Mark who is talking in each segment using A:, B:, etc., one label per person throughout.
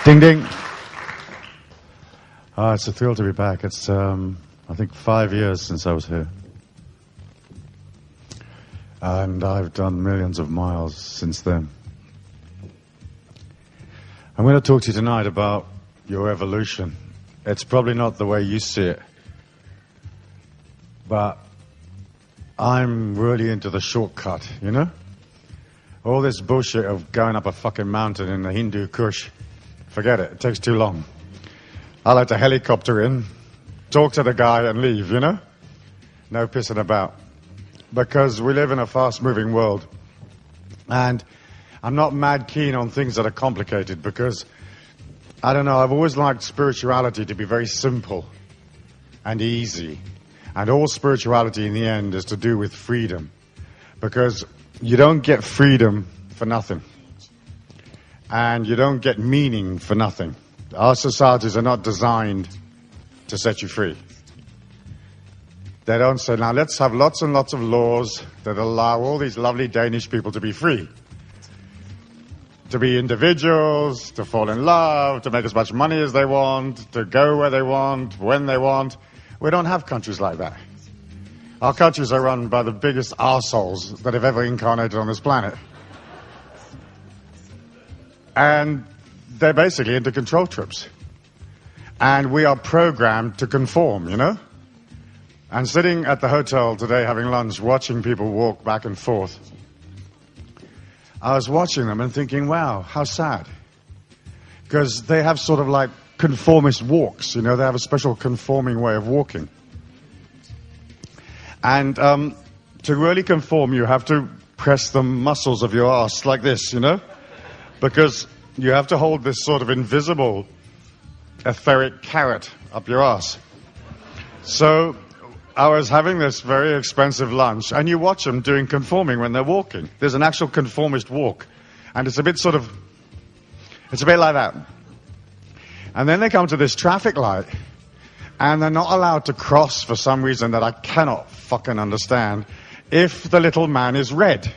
A: Ding, ding. It's a thrill to be back. It's, I think, 5 years since I was here. And I've done millions of miles since then. I'm going to talk to you tonight about your evolution. It's probably not the way you see it. But I'm really into the shortcut, you know? All this bullshit of going up a fucking mountain in the Hindu Kush, forget it. It takes too long. I like to helicopter in, talk to the guy and leave, you know? No pissing about. Because we live in a fast-moving world. And I'm not mad keen on things that are complicated because, I don't know, I've always liked spirituality to be very simple and easy. And all spirituality in the end is to do with freedom. Because you don't get freedom for nothing. And you don't get meaning for nothing. Our societies are not designed to set you free. They don't say, now let's have lots and lots of laws that allow all these lovely Danish people to be free. To be individuals, to fall in love, to make as much money as they want, to go where they want, when they want. We don't have countries like that. Our countries are run by the biggest arseholes that have ever incarnated on this planet. And they're basically into control trips. And we are programmed to conform, you know? And sitting at the hotel today having lunch, watching people walk back and forth, I was watching them and thinking, wow, how sad. Because they have sort of like conformist walks, you know? They have a special conforming way of walking. And to really conform, you have to press the muscles of your ass like this, you know? Because you have to hold this sort of invisible, etheric carrot up your ass. So I was having this very expensive lunch, and you watch them doing conforming when they're walking. There's an actual conformist walk. And it's a bit like that. And then they come to this traffic light, and they're not allowed to cross for some reason that I cannot fucking understand if the little man is red,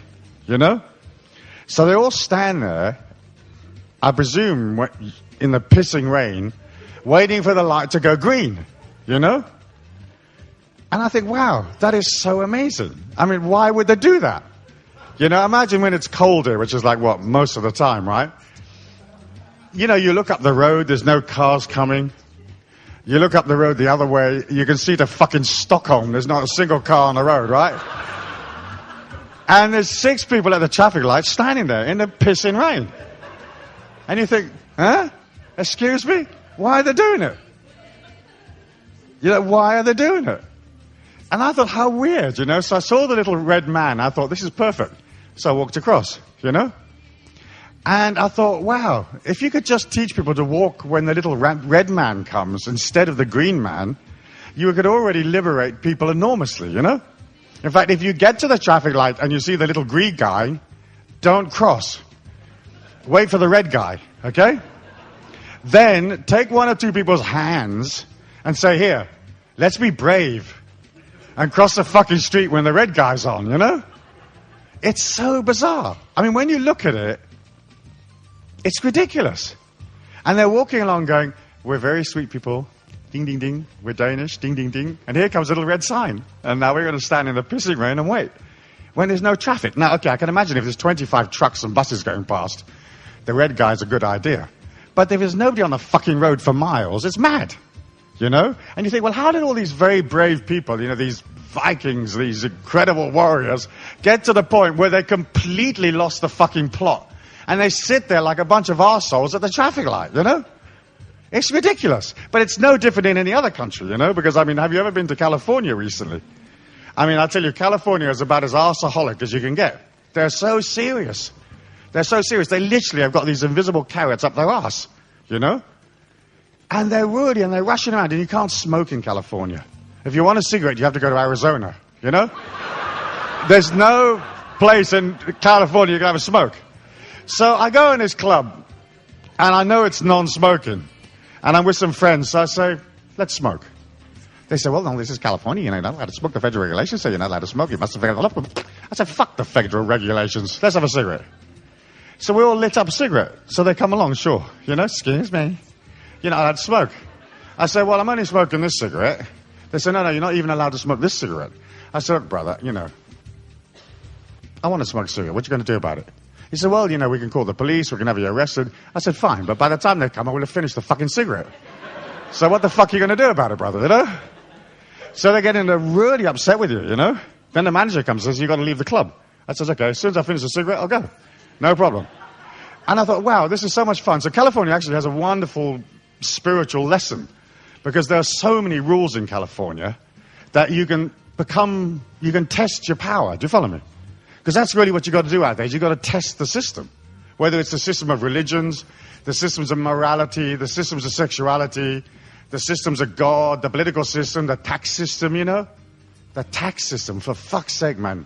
A: you know? So they all stand there, I presume in the pissing rain, waiting for the light to go green, you know? And I think, wow, that is so amazing. I mean, why would they do that? You know, imagine when it's cold here, which is like, what, most of the time, right? You know, you look up the road, there's no cars coming. You look up the road the other way, you can see to fucking Stockholm. There's not a single car on the road, right? And there's 6 people at the traffic light standing there in the pissing rain. And you think, huh? Excuse me? Why are they doing it? You know, why are they doing it? And I thought, how weird, you know? So I saw the little red man. I thought, this is perfect. So I walked across, you know? And I thought, wow, if you could just teach people to walk when the little red man comes instead of the green man, you could already liberate people enormously, you know? In fact, if you get to the traffic light and you see the little green guy, don't cross. Wait for the red guy, okay? Then take 1 or 2 people's hands and say, here, let's be brave. And cross the fucking street when the red guy's on, you know? It's so bizarre. I mean, when you look at it, it's ridiculous. And they're walking along going, we're very sweet people. Ding, ding, ding. We're Danish. Ding, ding, ding. And here comes a little red sign. And now we're going to stand in the pissing rain and wait. When there's no traffic. Now, okay, I can imagine if there's 25 trucks and buses going past, the red guy's a good idea. But if there's nobody on the fucking road for miles, it's mad. You know? And you think, well, how did all these very brave people, you know, these Vikings, these incredible warriors, get to the point where they completely lost the fucking plot? And they sit there like a bunch of arseholes at the traffic light, you know? It's ridiculous. But it's no different in any other country, you know? Because, I mean, have you ever been to California recently? I mean, I tell you, California is about as arseholic as you can get. They're so serious. They're so serious. They literally have got these invisible carrots up their arse, you know? And they're rudy and they're rushing around, and you can't smoke in California. If you want a cigarette, you have to go to Arizona, you know? There's no place in California you can have a smoke. So I go in this club, and I know it's non-smoking. And I'm with some friends, so I say, let's smoke. They say, well, no, this is California, you're not allowed to smoke. The federal regulations say you're not allowed to smoke. You must have... I said, fuck the federal regulations. Let's have a cigarette. So we all lit up a cigarette. So they come along, sure. Excuse me. I'd smoke. I said, well, I'm only smoking this cigarette. They said, no, you're not even allowed to smoke this cigarette. I said, look, brother, I want to smoke a cigarette. What are you going to do about it? He said, well, we can call the police. We can have you arrested. I said, fine. But by the time they come, I will have finished the fucking cigarette. So what the fuck are you going to do about it, brother, So they're getting really upset with you, Then the manager comes and says, you've got to leave the club. I says, okay, as soon as I finish the cigarette, I'll go. No problem. And I thought, wow, this is so much fun. So California actually has a wonderful spiritual lesson, because there are so many rules in California that you can test your power. Do you follow me? Because that's really what you've got to do out there. You've got to test the system. Whether it's the system of religions, the systems of morality, the systems of sexuality, the systems of God, the political system, the tax system, The tax system, for fuck's sake, man.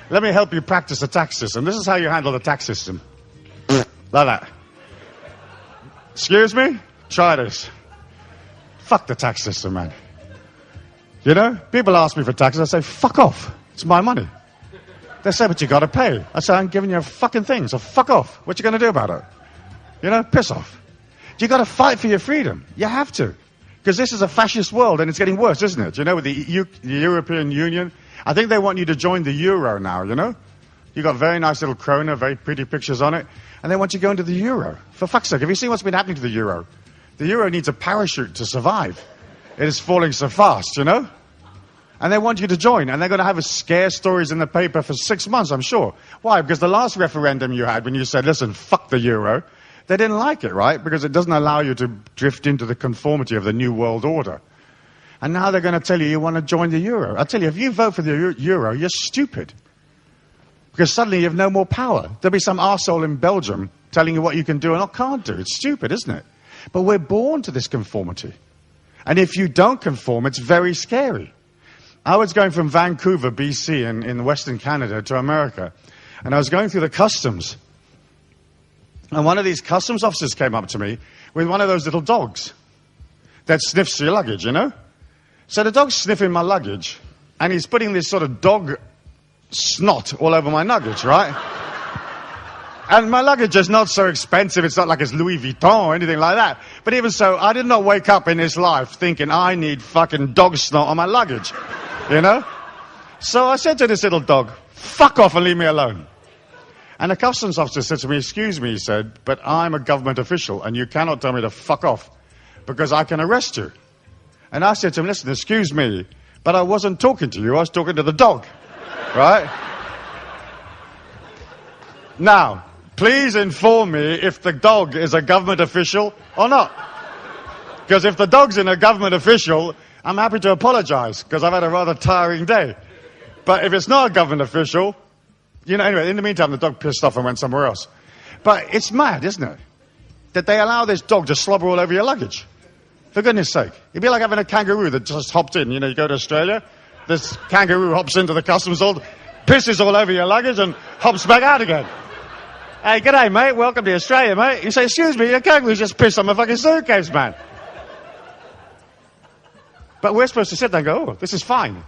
A: Let me help you practice the tax system. This is how you handle the tax system. Like that. Excuse me? Try this. Fuck the tax system, man. People ask me for taxes. I say, fuck off. It's my money. They say, but you got to pay. I say, I'm giving you a fucking thing, so fuck off. What you going to do about it? Piss off. You got to fight for your freedom. You have to. Because this is a fascist world, and it's getting worse, isn't it? With the European Union. I think they want you to join the euro now, You got very nice little krona, very pretty pictures on it. And they want you to go into the euro. For fuck's sake, have you seen what's been happening to the euro? The euro needs a parachute to survive. It is falling so fast, And they want you to join. And they're going to have scare stories in the paper for 6 months, I'm sure. Why? Because the last referendum you had, when you said, listen, fuck the euro, they didn't like it, right? Because it doesn't allow you to drift into the conformity of the new world order. And now they're going to tell you want to join the euro. I tell you, if you vote for the euro, you're stupid. Because suddenly you have no more power. There'll be some arsehole in Belgium telling you what you can do and can't do. It's stupid, isn't it? But we're born to this conformity. And if you don't conform, it's very scary. I was going from Vancouver, BC, in Western Canada to America. And I was going through the customs. And one of these customs officers came up to me with one of those little dogs that sniffs your luggage, So the dog's sniffing my luggage, and he's putting this sort of dog snot all over my luggage, right? And my luggage is not so expensive. It's not like it's Louis Vuitton or anything like that. But even so, I did not wake up in this life thinking I need fucking dog snot on my luggage, So I said to this little dog, fuck off and leave me alone. And the customs officer said to me, excuse me, he said, but I'm a government official and you cannot tell me to fuck off because I can arrest you. And I said to him, listen, excuse me, but I wasn't talking to you. I was talking to the dog, right? Now, please inform me if the dog is a government official or not. Because if the dog's in a government official, I'm happy to apologize because I've had a rather tiring day. But if it's not a government official, anyway, in the meantime, the dog pissed off and went somewhere else. But it's mad, isn't it? That they allow this dog to slobber all over your luggage. For goodness sake. It'd be like having a kangaroo that just hopped in. You go to Australia, this kangaroo hops into the customs hall, pisses all over your luggage and hops back out again. Hey, g'day, mate. Welcome to Australia, mate. You say, excuse me, your kangaroo just pissed on my fucking suitcase, man. But we're supposed to sit there and go, oh, this is fine.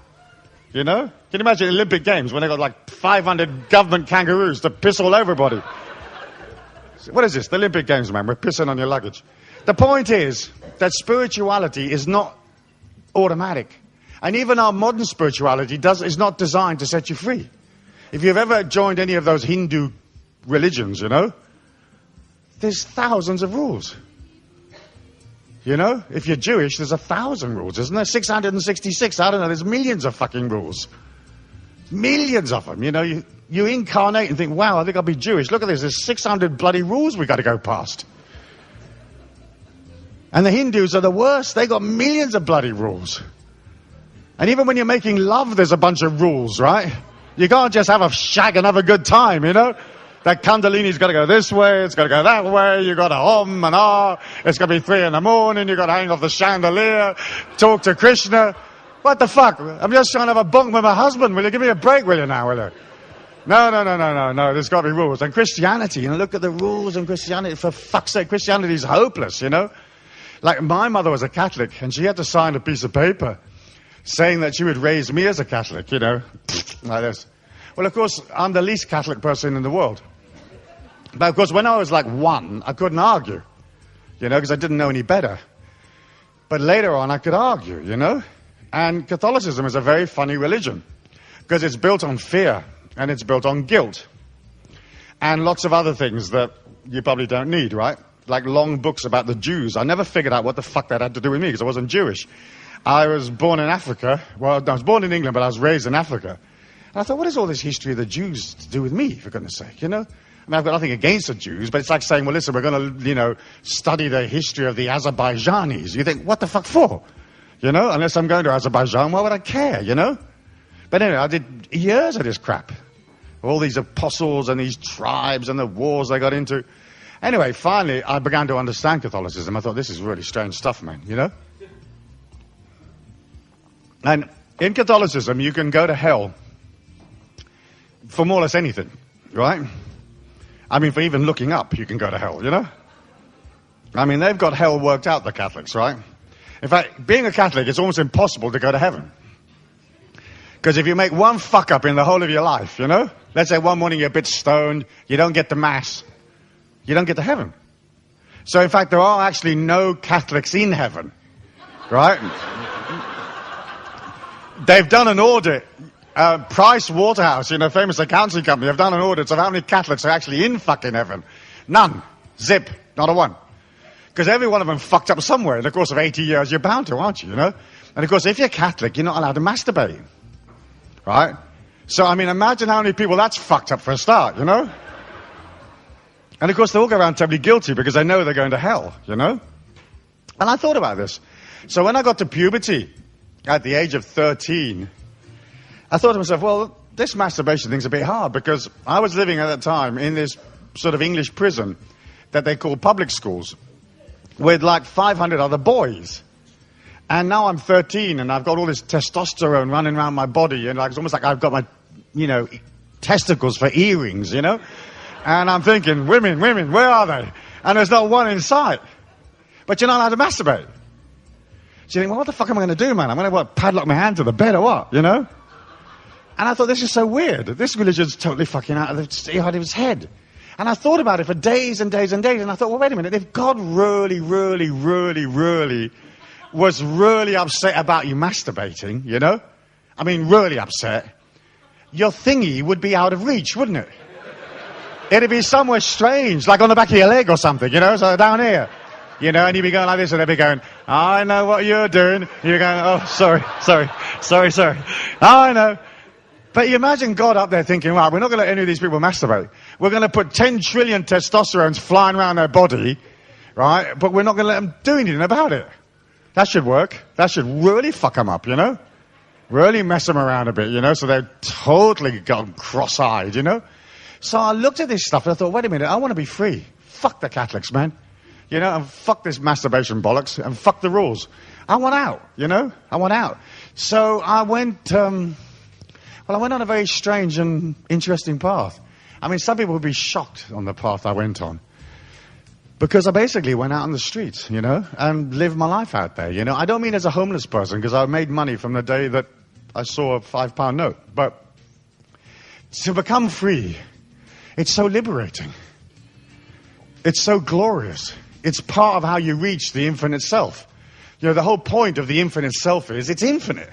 A: Can you imagine Olympic Games when they got like 500 government kangaroos to piss all over everybody? What is this? The Olympic Games, man. We're pissing on your luggage. The point is that spirituality is not automatic. And even our modern spirituality is not designed to set you free. If you've ever joined any of those Hindu religions, there's thousands of rules. If you're Jewish, there's 1,000 rules, isn't there? 666, I don't know, there's millions of fucking rules. Millions of them, You incarnate and think, wow, I think I'll be Jewish. Look at this, there's 600 bloody rules we got to go past. And the Hindus are the worst. They got millions of bloody rules. And even when you're making love, there's a bunch of rules, right? You can't just have a shag and have a good time, That Kundalini's got to go this way, it's got to go that way, you got to hum and ah, it's going to be 3 a.m, you got to hang off the chandelier, talk to Krishna. What the fuck? I'm just trying to have a bunk with my husband. Will you give me a break, will you now, will you? No, there's got to be rules. And Christianity, look at the rules in Christianity. For fuck's sake, Christianity's hopeless, Like my mother was a Catholic and she had to sign a piece of paper saying that she would raise me as a Catholic, like this. Well, of course, I'm the least Catholic person in the world. But of course, when I was like 1, I couldn't argue, because I didn't know any better. But later on, I could argue, And Catholicism is a very funny religion because it's built on fear and it's built on guilt and lots of other things that you probably don't need, right? Like long books about the Jews. I never figured out what the fuck that had to do with me because I wasn't Jewish. I was born in Africa. Well, I was born in England, but I was raised in Africa. And I thought, what is all this history of the Jews to do with me, for goodness sake, I mean, I've got nothing against the Jews, but it's like saying, well, listen, we're going to, study the history of the Azerbaijanis. You think, what the fuck for? Unless I'm going to Azerbaijan, why would I care, But anyway, I did years of this crap. All these apostles and these tribes and the wars they got into. Anyway, finally, I began to understand Catholicism. I thought, this is really strange stuff, man, And in Catholicism, you can go to hell for more or less anything, right? I mean, for even looking up, you can go to hell, I mean, they've got hell worked out, the Catholics, right? In fact, being a Catholic, it's almost impossible to go to heaven. Because if you make one fuck up in the whole of your life, let's say one morning you're a bit stoned, you don't get to Mass, you don't get to heaven. So, in fact, there are actually no Catholics in heaven, right? They've done an audit. Price Waterhouse, famous accounting company, have done an audit of how many Catholics are actually in fucking heaven. None. Zip. Not a one. Because every one of them fucked up somewhere. In the course of 80 years, you're bound to, aren't you, And of course, if you're Catholic, you're not allowed to masturbate. Right? So, I mean, imagine how many people that's fucked up for a start, And of course, they all go around terribly guilty because they know they're going to hell, And I thought about this. So when I got to puberty, at the age of 13, I thought to myself, well, this masturbation thing's a bit hard because I was living at that time in this sort of English prison that they call public schools with like 500 other boys. And now I'm 13 and I've got all this testosterone running around my body and it's almost like I've got my, testicles for earrings, And I'm thinking, women, where are they? And there's not one in sight. But you're not allowed to masturbate. So you think, well, what the fuck am I going to do, man? I'm going to padlock my hand to the bed or what, And I thought, this is so weird. This religion's totally fucking out of its head. And I thought about it for days and days and days. And I thought, well, wait a minute. If God really, really, really, really was really upset about you masturbating, I mean, really upset, your thingy would be out of reach, wouldn't it? It'd be somewhere strange, like on the back of your leg or something, so down here. And you'd be going like this, and they'd be going, I know what you're doing. You're going, oh, sorry. I know. But you imagine God up there thinking, right, we're not going to let any of these people masturbate. We're going to put 10 trillion testosterones flying around their body, right? But we're not going to let them do anything about it. That should work. That should really fuck them up, Really mess them around a bit, so they're totally gone cross-eyed, So I looked at this stuff and I thought, wait a minute, I want to be free. Fuck the Catholics, man. And fuck this masturbation bollocks, and fuck the rules. I want out, I want out. So I went, I went on a very strange and interesting path. I mean, some people would be shocked on the path I went on. Because I basically went out on the streets, and lived my life out there, I don't mean as a homeless person, because I made money from the day that I saw a £5 note. But to become free, it's so liberating. It's so glorious. It's part of how you reach the infinite self. The whole point of the infinite self is it's infinite.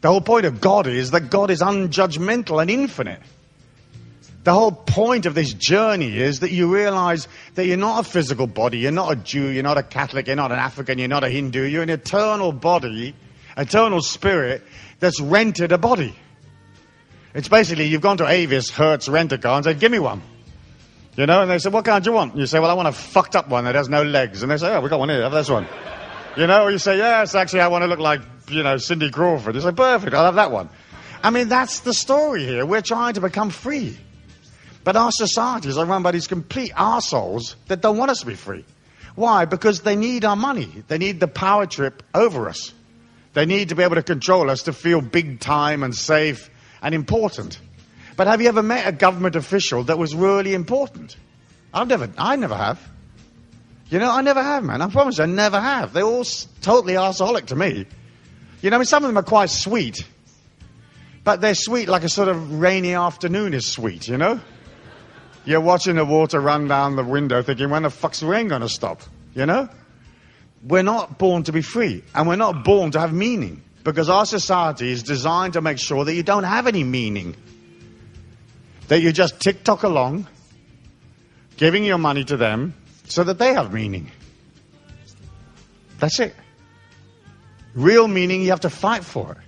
A: The whole point of God is that God is unjudgmental and infinite. The whole point of this journey is that you realize that you're not a physical body, you're not a Jew, you're not a Catholic, you're not an African, you're not a Hindu, you're an eternal body, eternal spirit that's rented a body. It's basically, you've gone to Avis, Hertz, rent-a-car and said, give me one. And they say, what kind do you want? You say, well, I want a fucked up one that has no legs. And they say, oh, we got one here, have this one. Or you say, yes, actually, I want to look like, Cindy Crawford. You say, perfect, I'll have that one. I mean, that's the story here. We're trying to become free. But our societies are run by these complete arseholes that don't want us to be free. Why? Because they need our money. They need the power trip over us. They need to be able to control us to feel big time and safe and important. But have you ever met a government official that was really important? I never have. I never have, man. I promise you, I never have. They're all totally arseholic to me. Some of them are quite sweet. But they're sweet like a sort of rainy afternoon is sweet, You're watching the water run down the window thinking, when the fuck's the rain going to stop? You know? We're not born to be free. And we're not born to have meaning. Because our society is designed to make sure that you don't have any meaning. That you just tick-tock along, giving your money to them so that they have meaning. That's it. Real meaning, you have to fight for it.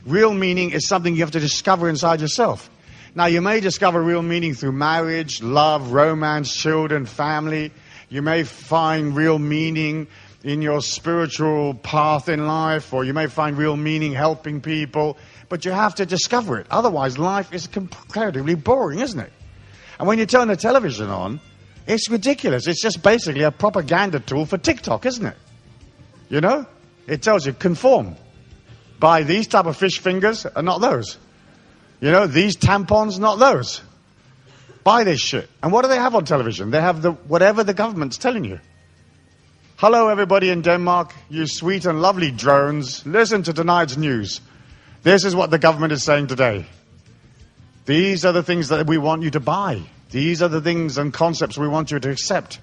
A: Real meaning is something you have to discover inside yourself. Now, you may discover real meaning through marriage, love, romance, children, family. You may find real meaning in your spiritual path in life, or you may find real meaning helping people. But you have to discover it. Otherwise, life is comparatively boring, isn't it? And when you turn the television on, it's ridiculous. It's just basically a propaganda tool for TikTok, isn't it? You know? It tells you, conform. Buy these type of fish fingers and not those. You know, these tampons, not those. Buy this shit. And what do they have on television? They have whatever the government's telling you. Hello, everybody in Denmark, you sweet and lovely drones. Listen to tonight's news. This is what the government is saying today. These are the things that we want you to buy. These are the things and concepts we want you to accept.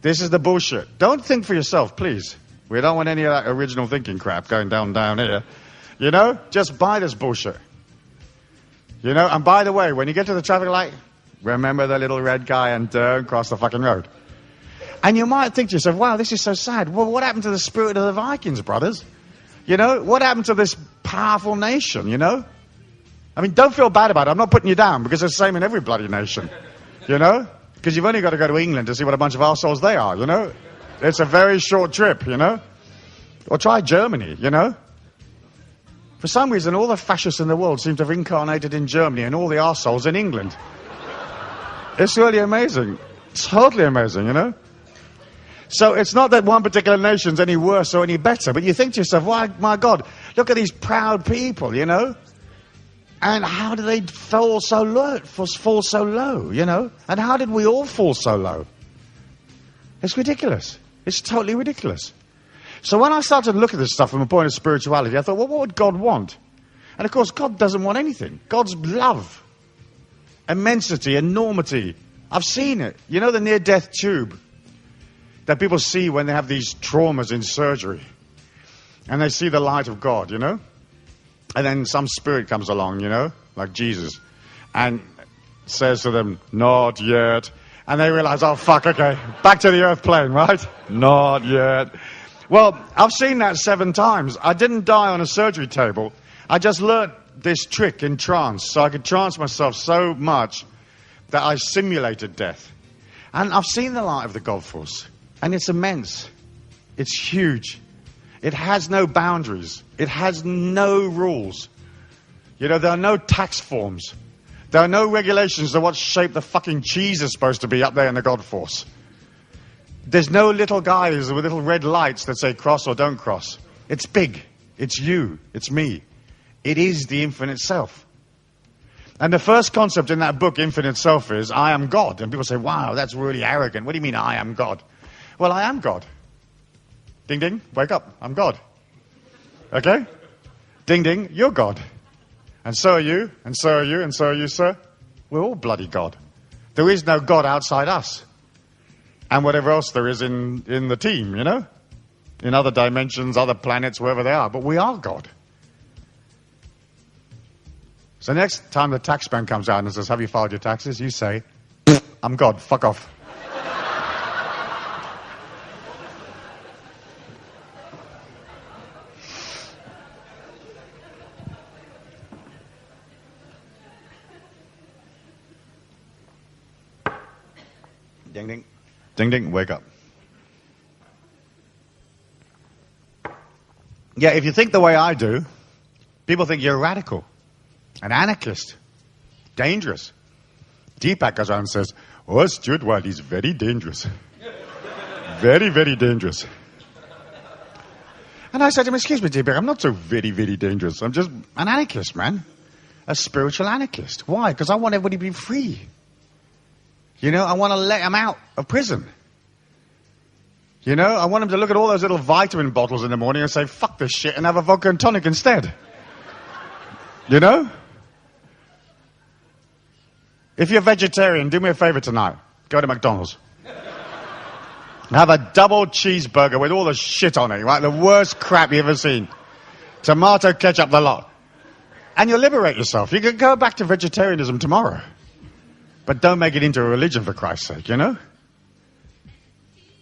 A: This is the bullshit. Don't think for yourself, please. We don't want any of that original thinking crap going down here. You know, just buy this bullshit. You know, and by the way, when you get to the traffic light, remember the little red guy and don't cross the fucking road. And you might think to yourself, wow, this is so sad. Well, what happened to the spirit of the Vikings, brothers? You know, what happened to this powerful nation, you know? I mean, don't feel bad about it. I'm not putting you down, because it's the same in every bloody nation, you know? Because you've only got to go to England to see what a bunch of arseholes they are, you know? It's a very short trip, you know? Or try Germany, you know? For some reason, all the fascists in the world seem to have incarnated in Germany and all the arseholes in England. It's really amazing. Totally amazing, you know? So it's not that one particular nation's any worse or any better, but you think to yourself, why, my God, look at these proud people, you know? And how do they fall so low, you know? And how did we all fall so low? It's ridiculous. It's totally ridiculous. So when I started to look at this stuff from a point of spirituality, I thought, well, what would God want? And of course, God doesn't want anything. God's love, immensity, enormity. I've seen it. You know the near-death tube that people see when they have these traumas in surgery? And they see the light of God, you know? And then some spirit comes along, you know, like Jesus, and says to them, not yet. And they realize, oh, fuck, okay, back to the earth plane, right? Not yet. Well, I've seen that 7 times. I didn't die on a surgery table. I just learnt this trick in trance, so I could trance myself so much that I simulated death. And I've seen the light of the God Force, and it's immense. It's huge. It has no boundaries. It has no rules. You know, there are no tax forms. There are no regulations of what shape the fucking cheese is supposed to be up there in the God Force. There's no little guys with little red lights that say cross or don't cross. It's big. It's you. It's me. It is the infinite self. And the first concept in that book, Infinite Self, is I am God. And people say, wow, that's really arrogant. What do you mean I am God? Well, I am God. Ding, ding, wake up. I'm God. Okay? Ding, ding, you're God. And so are you, and so are you, and so are you, sir. We're all bloody God. There is no God outside us. And whatever else there is in the team, you know? In other dimensions, other planets, wherever they are. But we are God. So next time the tax man comes out and says, have you filed your taxes? You say, I'm God, fuck off. Ding, ding. Ding, ding, wake up. Yeah, if you think the way I do, people think you're radical, an anarchist, dangerous. Deepak goes around and says, oh, Stuart Wilde is very dangerous. Very, very dangerous. And I said to him, excuse me, Deepak, I'm not so very, very dangerous. I'm just an anarchist, man. A spiritual anarchist. Why? Because I want everybody to be free. You know, I want to let them out of prison. You know, I want them to look at all those little vitamin bottles in the morning and say, fuck this shit, and have a vodka and tonic instead. You know? If you're vegetarian, do me a favor tonight. Go to McDonald's. Have a double cheeseburger with all the shit on it, right? The worst crap you've ever seen. Tomato, ketchup, the lot. And you'll liberate yourself. You can go back to vegetarianism tomorrow. But don't make it into a religion, for Christ's sake, you know?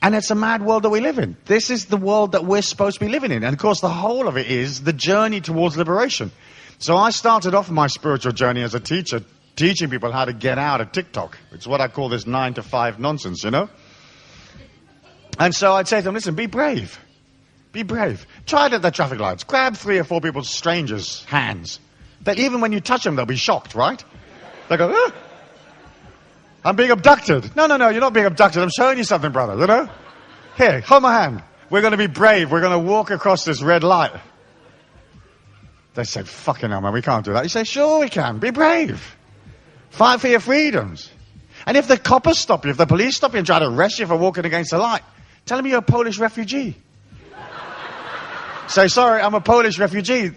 A: And it's a mad world that we live in. This is the world that we're supposed to be living in. And of course, the whole of it is the journey towards liberation. So I started off my spiritual journey as a teacher, teaching people how to get out of TikTok. It's what I call this 9-to-5 nonsense, you know? And so I'd say to them, listen, be brave. Be brave. Try it at the traffic lights. Grab 3 or 4 people, strangers' hands. That even when you touch them, they'll be shocked, right? They go, ah, I'm being abducted. No, you're not being abducted. I'm showing you something, brother, you know? Here, hold my hand. We're going to be brave. We're going to walk across this red light. They said, fucking hell, man, we can't do that. You say, sure we can. Be brave. Fight for your freedoms. And if the coppers stop you, if the police stop you and try to arrest you for walking against the light, tell them you're a Polish refugee. Say, sorry, I'm a Polish refugee.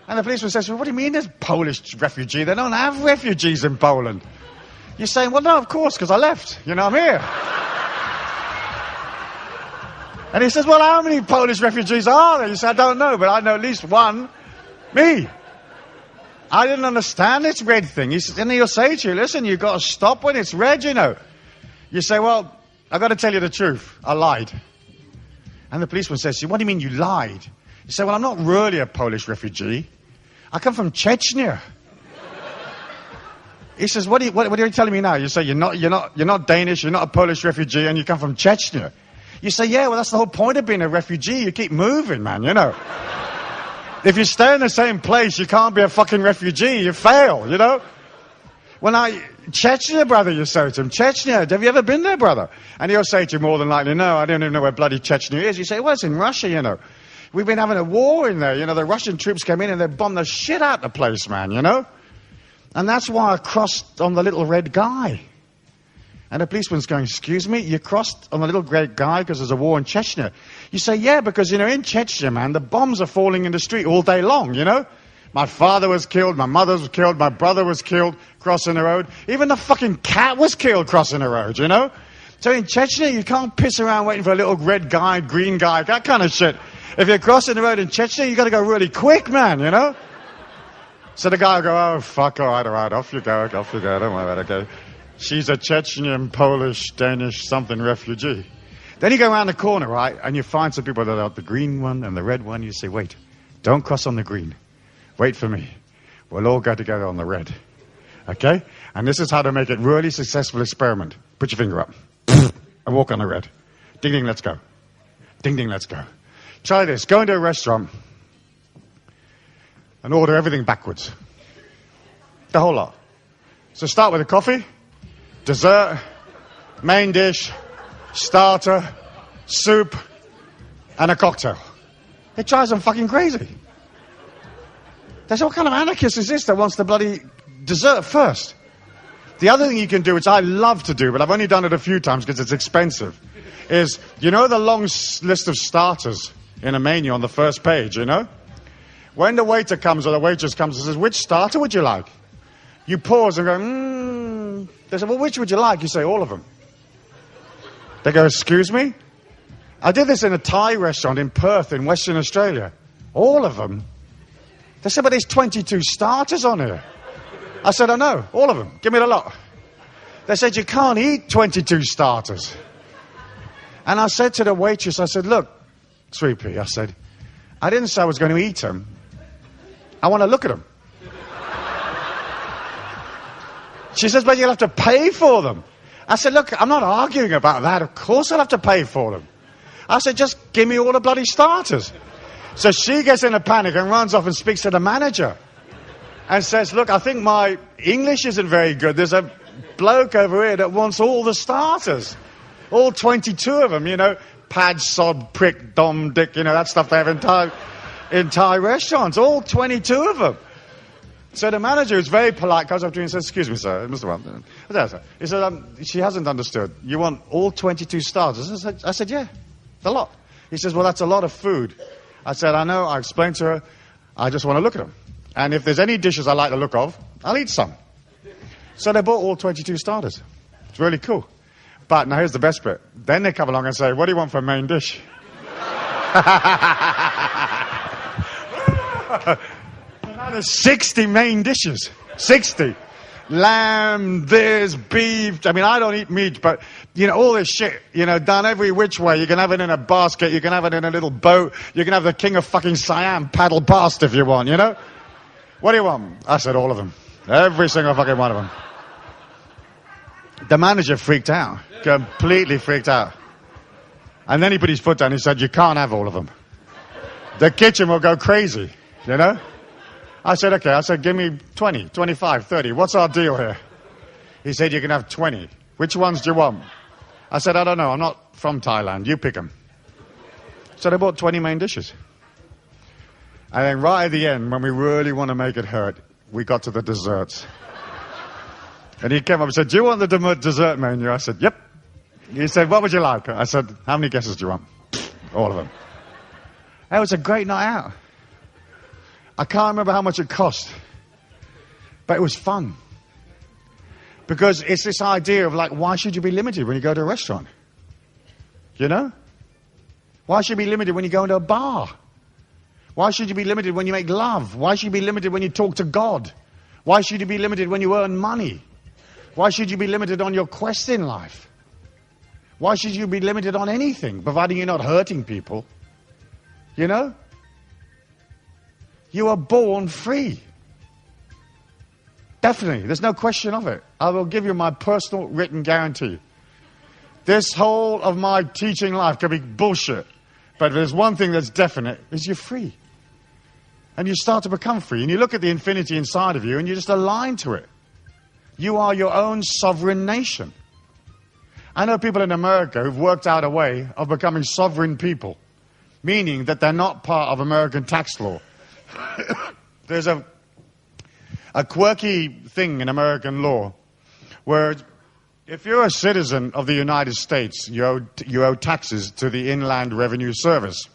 A: And the policeman says, well, what do you mean there's Polish refugee? They don't have refugees in Poland. You're saying, well, no, of course, because I left. You know, I'm here. And he says, well, how many Polish refugees are there? You say, I don't know, but I know at least one. Me. I didn't understand this red thing. And he'll say to you, listen, you've got to stop when it's red, you know. You say, well, I've got to tell you the truth. I lied. And the policeman says to you, what do you mean you lied? You say, well, I'm not really a Polish refugee. I come from Chechnya. He says, what are you telling me now? You say, you're not Danish, you're not a Polish refugee, and you come from Chechnya. You say, yeah, well, that's the whole point of being a refugee. You keep moving, man, you know. If you stay in the same place, you can't be a fucking refugee. You fail, you know. Chechnya, brother, you say to him. Chechnya, have you ever been there, brother? And he'll say to you more than likely, no, I don't even know where bloody Chechnya is. You say, well, it's in Russia, you know. We've been having a war in there. You know, the Russian troops came in and they bombed the shit out of the place, man, you know. And that's why I crossed on the little red guy. And the policeman's going, excuse me, you crossed on the little red guy because there's a war in Chechnya. You say, yeah, because, you know, in Chechnya, man, the bombs are falling in the street all day long, you know. My father was killed, my mother was killed, my brother was killed crossing the road. Even the fucking cat was killed crossing the road, you know. So in Chechnya, you can't piss around waiting for a little red guy, green guy, that kind of shit. If you're crossing the road in Chechnya, you got to go really quick, man, you know. So the guy will go, oh, fuck, all right, off you go, don't worry about it, okay. She's a Chechnyan, Polish, Danish, something refugee. Then you go around the corner, right, and you find some people that are the green one and the red one. You say, wait, don't cross on the green. Wait for me. We'll all go together on the red. Okay? And this is how to make it really successful experiment. Put your finger up. And walk on the red. Ding, ding, let's go. Ding, ding, let's go. Try this. Go into a restaurant and order everything backwards. The whole lot. So start with a coffee, dessert, main dish, starter, soup, and a cocktail. It drives them fucking crazy. They say, what kind of anarchist is this that wants the bloody dessert first? The other thing you can do, which I love to do, but I've only done it a few times because it's expensive, is, you know the long list of starters in a menu on the first page, you know? When the waiter comes or the waitress comes and says, which starter would you like? You pause and go, They say, well, which would you like? You say, all of them. They go, excuse me? I did this in a Thai restaurant in Perth in Western Australia. All of them? They said, but there's 22 starters on here. I said, I know, all of them. Give me the lot. They said, you can't eat 22 starters. And I said to the waitress, I said, look, sweetie, I said, I didn't say I was going to eat them. I want to look at them. She says, but you'll have to pay for them. I said, look, I'm not arguing about that. Of course I'll have to pay for them. I said, just give me all the bloody starters. So she gets in a panic and runs off and speaks to the manager and says, look, I think my English isn't very good. There's a bloke over here that wants all the starters. All 22 of them, you know, pad, sod, prick, dom, dick, you know, that stuff they have in Thai restaurants. All 22 of them. So the manager is very polite, goes up to me and says, excuse me, sir, Mr. Wilde. He said, she hasn't understood. You want all 22 starters? I said, yeah, it's a lot. He says, well, that's a lot of food. I said, I know, I explained to her, I just want to look at them. And if there's any dishes I like the look of, I'll eat some. So they bought all 22 starters. It's really cool. But now here's the best bit. Then they come along and say, what do you want for a main dish? Now there's 60 main dishes. 60. Lamb, this, beef. I mean, I don't eat meat, but, all this shit, done every which way. You can have it in a basket. You can have it in a little boat. You can have the king of fucking Siam paddle past if you want, What do you want? I said all of them. Every single fucking one of them. The manager freaked out. Completely freaked out. And then he put his foot down. He said, you can't have all of them. The kitchen will go crazy, I said, okay. I said, give me 20, 25, 30. What's our deal here? He said, you can have 20. Which ones do you want? I said, I don't know. I'm not from Thailand. You pick them. So they bought 20 main dishes. And then right at the end, when we really want to make it hurt, we got to the desserts. And he came up and said, do you want the dessert menu? I said, yep. He said, what would you like? I said, how many guesses do you want? All of them. It was a great night out. I can't remember how much it cost. But it was fun. Because it's this idea of why should you be limited when you go to a restaurant? Why should you be limited when you go into a bar? Why should you be limited when you make love? Why should you be limited when you talk to God? Why should you be limited when you earn money? Why should you be limited on your quest in life? Why should you be limited on anything, providing you're not hurting people? You are born free. Definitely. There's no question of it. I will give you my personal written guarantee. This whole of my teaching life could be bullshit. But if there's one thing that's definite, is you're free. And you start to become free. And you look at the infinity inside of you and you just align to it. You are your own sovereign nation. I know people in America who've worked out a way of becoming sovereign people. Meaning that they're not part of American tax law. There's a quirky thing in American law where if you're a citizen of the United States, you owe taxes to the Inland Revenue Service.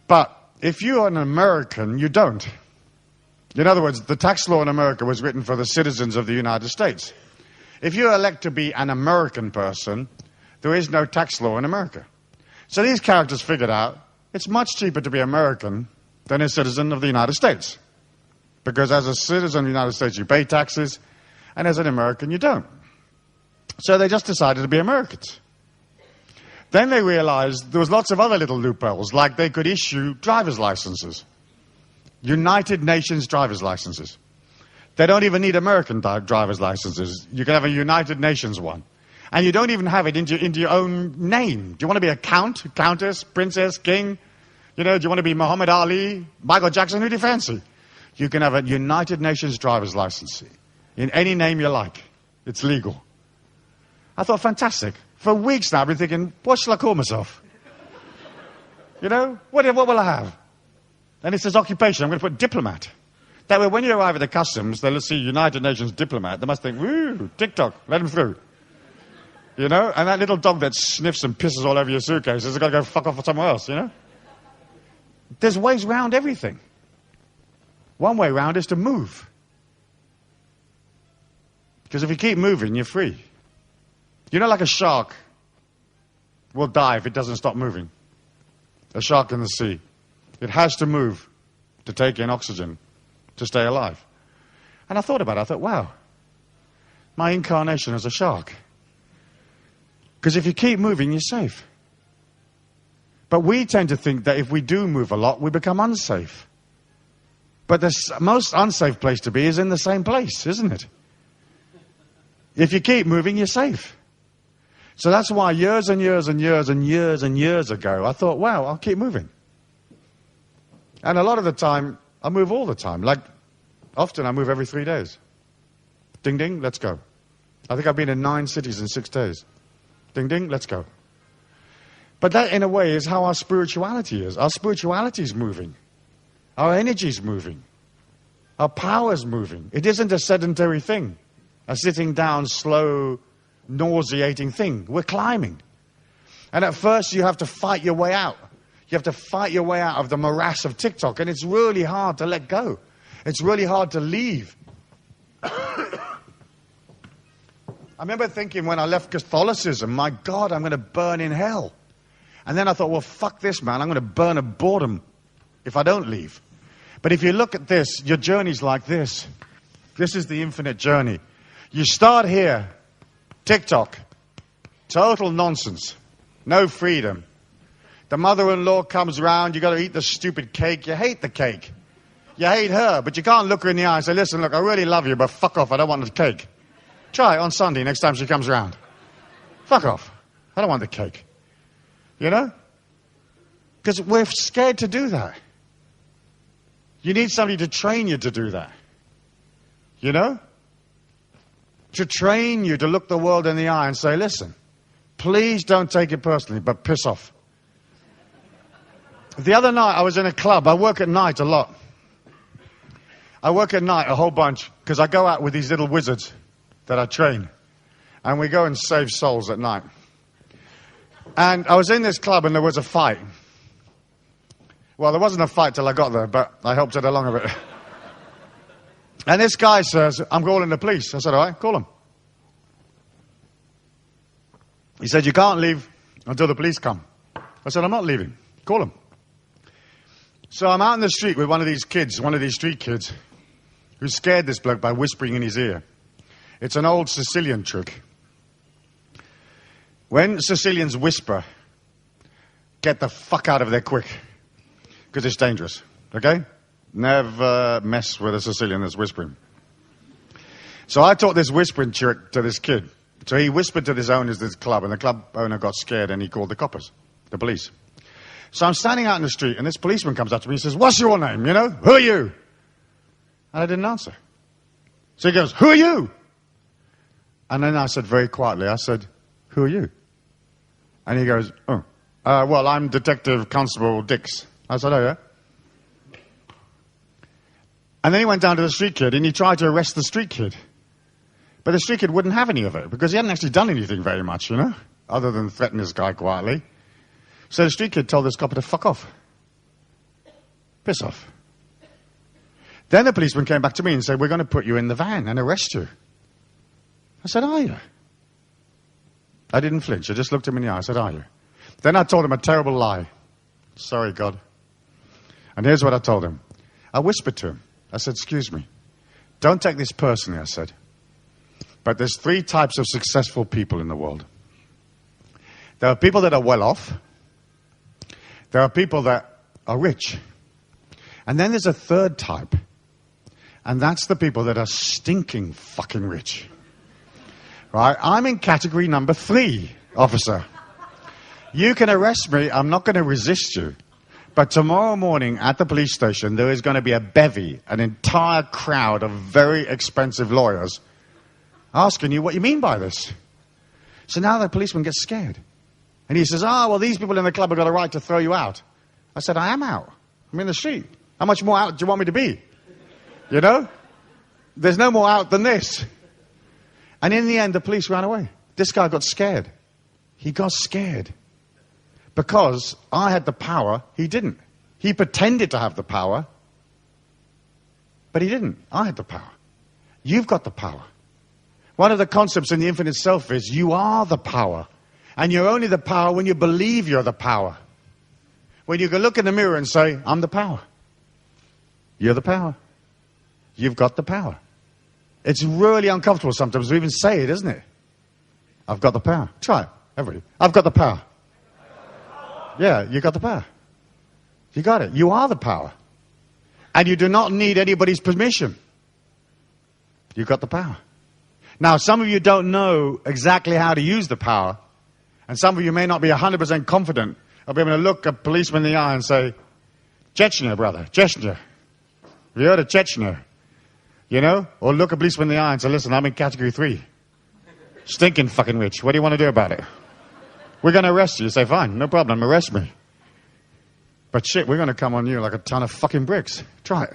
A: But if you are an American, you don't. In other words, the tax law in America was written for the citizens of the United States. If you elect to be an American person, there is no tax law in America. So these characters figured out it's much cheaper to be American than a citizen of the United States. Because as a citizen of the United States, you pay taxes, and as an American, you don't. So they just decided to be Americans. Then they realized there was lots of other little loopholes, like they could issue driver's licenses. United Nations driver's licenses. They don't even need American driver's licenses. You can have a United Nations one. And you don't even have it into your own name. Do you want to be a count, countess, princess, king? Do you want to be Muhammad Ali, Michael Jackson? Who do you fancy? You can have a United Nations driver's license in any name you like. It's legal. I thought, fantastic. For weeks now, I've been thinking, what shall I call myself? What will I have? And it says occupation. I'm going to put diplomat. That way, when you arrive at the customs, they'll see United Nations diplomat. They must think, woo, TikTok, let him through. And that little dog that sniffs and pisses all over your suitcase has got to go fuck off somewhere else, There's ways around everything. One way around is to move. Because if you keep moving, you're free. Like a shark will die if it doesn't stop moving. A shark in the sea. It has to move to take in oxygen to stay alive. And I thought about it. I thought, wow, my incarnation is a shark. Because if you keep moving, you're safe. But we tend to think that if we do move a lot, we become unsafe. But the most unsafe place to be is in the same place, isn't it? If you keep moving, you're safe. So that's why years and years and years and years and years ago, I thought, wow, I'll keep moving. And a lot of the time, I move all the time. Often I move every 3 days. Ding, ding, let's go. I think I've been in 9 cities in 6 days. Ding, ding, let's go. But that, in a way, is how our spirituality is. Our spirituality is moving. Our energy is moving. Our power is moving. It isn't a sedentary thing, a sitting down, slow, nauseating thing. We're climbing. And at first, you have to fight your way out. You have to fight your way out of the morass of TikTok. And it's really hard to let go. It's really hard to leave. I remember thinking when I left Catholicism, my God, I'm going to burn in hell. And then I thought, well, fuck this, man. I'm going to burn of boredom if I don't leave. But if you look at this, your journey's like this. This is the infinite journey. You start here, TikTok, total nonsense, no freedom. The mother-in-law comes round, you got to eat the stupid cake. You hate the cake. You hate her, but you can't look her in the eye and say, listen, look, I really love you, but fuck off, I don't want the cake. Try it on Sunday next time she comes round. Fuck off. I don't want the cake. You know? Because we're scared to do that. You need somebody to train you to do that. You know? To train you to look the world in the eye and say, listen, please don't take it personally, but piss off. The other night I was in a club. I work at night a lot. I work at night a whole bunch because I go out with these little wizards that I train. And we go and save souls at night. And I was in this club and there was a fight. Well, there wasn't a fight till I got there, but I helped it along a bit. And this guy says, I'm calling the police. I said, all right, call them. He said, you can't leave until the police come. I said, I'm not leaving. Call them. So I'm out in the street with one of these kids, one of these street kids, who scared this bloke by whispering in his ear. It's an old Sicilian trick. When Sicilians whisper, get the fuck out of there quick, because it's dangerous, okay? Never mess with a Sicilian that's whispering. So I taught this whispering trick to this kid. So he whispered to this owners of this club, and the club owner got scared, and he called the coppers, the police. So I'm standing out in the street, and this policeman comes up to me and says, what's your name, you know? Who are you? And I didn't answer. So he goes, who are you? And then I said very quietly, I said, who are you? And he goes, well, I'm Detective Constable Dix. I said, oh, yeah? And then he went down to the street kid, and he tried to arrest the street kid. But the street kid wouldn't have any of it, because he hadn't actually done anything very much, you know, other than threaten this guy quietly. So the street kid told this copper to fuck off. Piss off. Then the policeman came back to me and said, we're going to put you in the van and arrest you. I said, are you? I didn't flinch. I just looked him in the eye. I said, are you? Then I told him a terrible lie. Sorry, God. And here's what I told him. I whispered to him. I said, excuse me. Don't take this personally, I said. But there's 3 types of successful people in the world. There are people that are well off. There are people that are rich. And then there's a 3rd type. And that's the people that are stinking fucking rich. Right? I'm in category number 3, officer. You can arrest me. I'm not going to resist you. But tomorrow morning at the police station, there is going to be a bevy, an entire crowd of very expensive lawyers asking you what you mean by this. So now the policeman gets scared. And he says, well, these people in the club have got a right to throw you out. I said, I am out. I'm in the street. How much more out do you want me to be? You know? There's no more out than this. And in the end, the police ran away. This guy got scared. He got scared. Because I had the power, he didn't. He pretended to have the power, but he didn't. I had the power. You've got the power. One of the concepts in the infinite self is you are the power. And you're only the power when you believe you're the power. When you can look in the mirror and say, I'm the power. You're the power. You've got the power. It's really uncomfortable sometimes to even say it, isn't it? I've got the power. Try it, everybody. I've got the power. Yeah, you got the power. You got it. You are the power. And you do not need anybody's permission. You got the power. Now, some of you don't know exactly how to use the power. And some of you may not be 100% confident of being able to look a policeman in the eye and say, Chechnya, brother, Chechnya. Have you heard of Chechnya? You know? Or look a policeman in the eye and say, listen, I'm in category 3. Stinking fucking rich. What do you want to do about it? We're going to arrest you. You say, fine, no problem, arrest me. But shit, we're going to come on you like a ton of fucking bricks. Try it.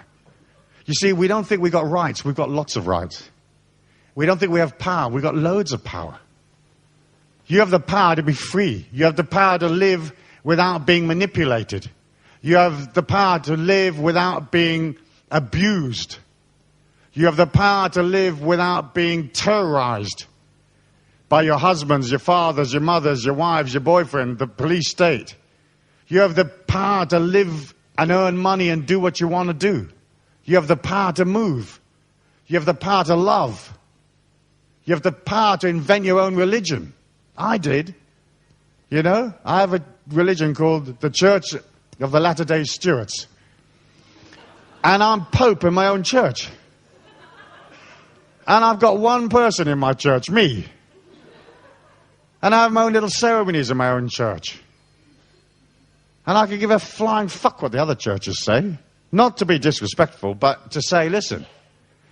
A: You see, we don't think we got rights. We've got lots of rights. We don't think we have power. We've got loads of power. You have the power to be free. You have the power to live without being manipulated. You have the power to live without being abused. You have the power to live without being terrorized. by your husbands, your fathers, your mothers, your wives, your boyfriend, the police state. You have the power to live and earn money and do what you want to do. You have the power to move. You have the power to love. You have the power to invent your own religion. I did. You know, I have a religion called the Church of the Latter-day Stuarts. And I'm Pope in my own church. And I've got one person in my church, me. And I have my own little ceremonies in my own church. And I can give a flying fuck what the other churches say. Not to be disrespectful, but to say, listen,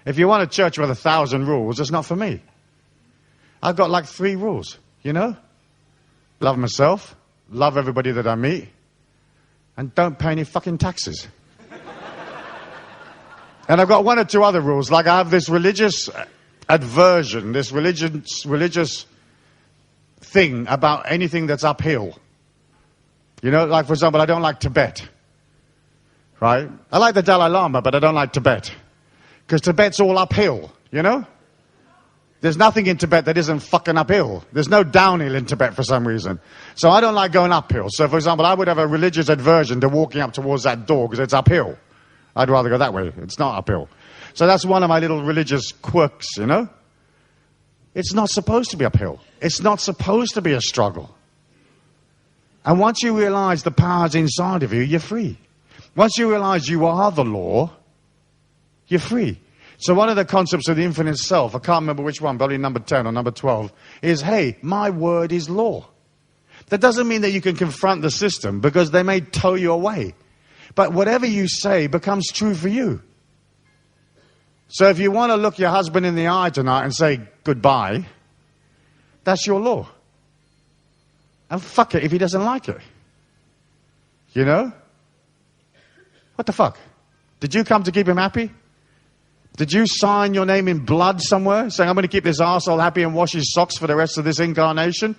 A: if you want a church with 1,000 rules, it's not for me. I've got like 3 rules, you know? Love myself, love everybody that I meet, and don't pay any fucking taxes. And I've got 1 or 2 other rules, like I have this religious aversion, this religious thing about anything that's uphill. You know, like for example, I don't like Tibet. Right? I like the Dalai Lama, but I don't like Tibet. Because Tibet's all uphill, you know? There's nothing in Tibet that isn't fucking uphill. There's no downhill in Tibet for some reason. So I don't like going uphill. So for example, I would have a religious aversion to walking up towards that door because it's uphill. I'd rather go that way. It's not uphill. So that's one of my little religious quirks, you know? It's not supposed to be uphill. It's not supposed to be a struggle. And once you realize the power's inside of you, you're free. Once you realize you are the law, you're free. So one of the concepts of the infinite self, I can't remember which one, probably number 10 or number 12, is, hey, my word is law. That doesn't mean that you can confront the system because they may tow you away. But whatever you say becomes true for you. So if you want to look your husband in the eye tonight and say goodbye, that's your law. And fuck it if he doesn't like it. You know? What the fuck? Did you come to keep him happy? Did you sign your name in blood somewhere saying, I'm going to keep this arsehole happy and wash his socks for the rest of this incarnation?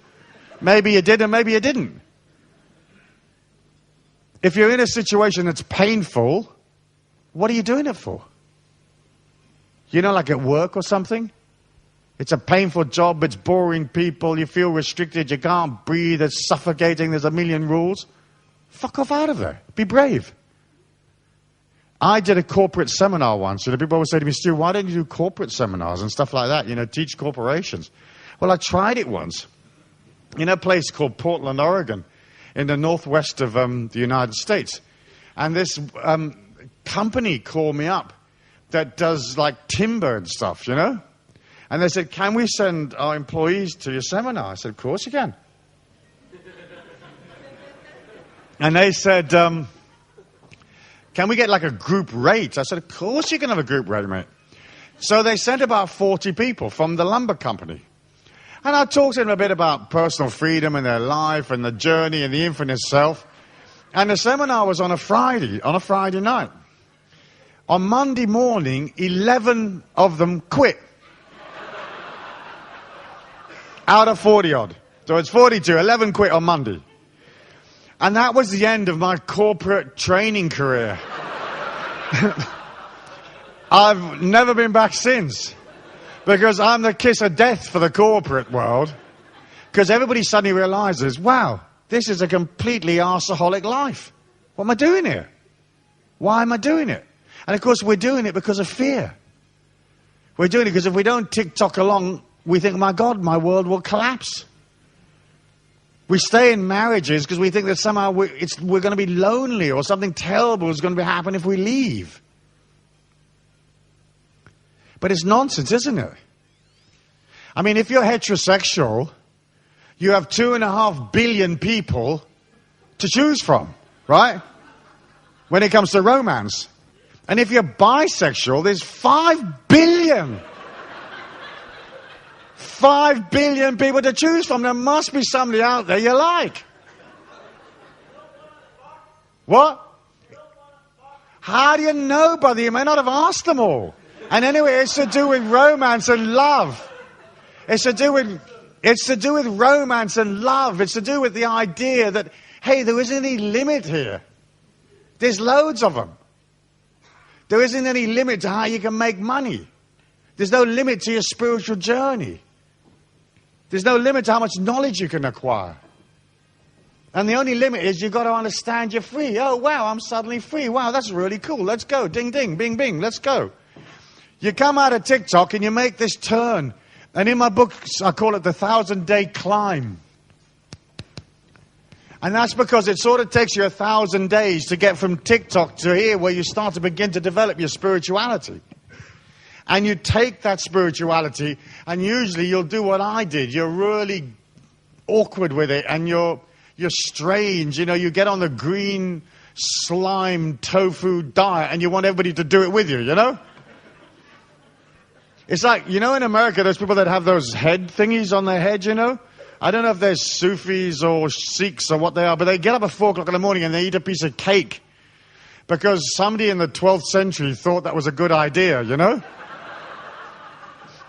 A: Maybe you did and maybe you didn't. If you're in a situation that's painful, what are you doing it for? You know, like at work or something? It's a painful job, it's boring people, you feel restricted, you can't breathe, it's suffocating, there's a million rules. Fuck off out of there. Be brave. I did a corporate seminar once. You know, people always say to me, Stu, why don't you do corporate seminars and stuff like that? You know, teach corporations. Well, I tried it once in a place called Portland, Oregon, in the northwest of the United States. And this company called me up that does like timber and stuff, you know? And they said, can we send our employees to your seminar? I said, of course you can. And they said, can we get like a group rate? I said, of course you can have a group rate, mate. So they sent about 40 people from the lumber company. And I talked to them a bit about personal freedom and their life and the journey and the infinite self. And the seminar was on a Friday night. On Monday morning, 11 of them quit. Out of 40 odd. So it's 42, 11 quit on Monday. And that was the end of my corporate training career. I've never been back since. Because I'm the kiss of death for the corporate world. Because everybody suddenly realizes, wow, this is a completely arseholic life. What am I doing here? Why am I doing it? And of course we're doing it because of fear. We're doing it because if we don't tick-tock along, we think, my God, my world will collapse. We stay in marriages because we think that somehow we're going to be lonely or something terrible is going to happen if we leave. But it's nonsense, isn't it? I mean, if you're heterosexual, you have 2.5 billion people to choose from, right? When it comes to romance. And if you're bisexual, there's 5 billion. 5 billion people to choose from. There must be somebody out there you like. What? How do you know, brother? You may not have asked them all. And anyway, it's to do with romance and love. It's to do with romance and love. It's to do with the idea that, hey, there isn't any limit here. There's loads of them. There isn't any limit to how you can make money. There's no limit to your spiritual journey. There's no limit to how much knowledge you can acquire. And the only limit is you've got to understand you're free. Oh, wow, I'm suddenly free. Wow, that's really cool. Let's go. Ding, ding, bing, bing. Let's go. You come out of TikTok and you make this turn. And in my book, I call it the 1,000-day climb. And that's because it sort of takes you 1,000 days to get from TikTok to here where you start to begin to develop your spirituality. And you take that spirituality and usually you'll do what I did. You're really awkward with it and you're strange. You know, you get on the green slime tofu diet and you want everybody to do it with you, you know? It's like, you know, in America, there's people that have those head thingies on their head, you know? I don't know if they're Sufis or Sikhs or what they are, but they get up at 4 o'clock in the morning and they eat a piece of cake because somebody in the 12th century thought that was a good idea, you know?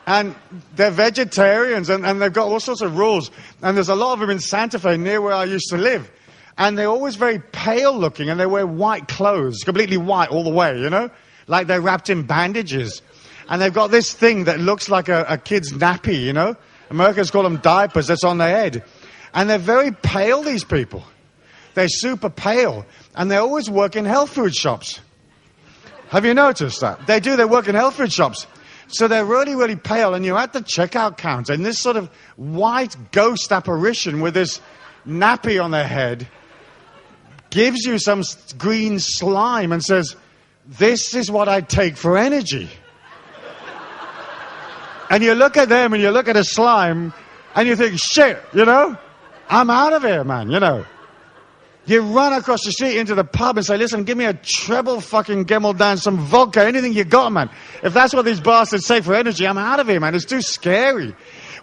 A: And they're vegetarians and they've got all sorts of rules. And there's a lot of them in Santa Fe near where I used to live. And they're always very pale looking and they wear white clothes, completely white all the way, you know? Like they're wrapped in bandages. And they've got this thing that looks like a kid's nappy, you know? Americans call them diapers, that's on their head. And they're very pale, these people. They're super pale. And they always work in health food shops. Have you noticed that? They do, they work in health food shops. So they're really, really pale. And you're at the checkout counter. And this sort of white ghost apparition with this nappy on their head gives you some green slime and says, this is what I take for energy. And you look at them and you look at a slime and you think, shit, you know, I'm out of here, man, you know. You run across the street into the pub and say, listen, give me a treble fucking Gemmel dance, some vodka, anything you got, man. If that's what these bastards say for energy, I'm out of here, man. It's too scary.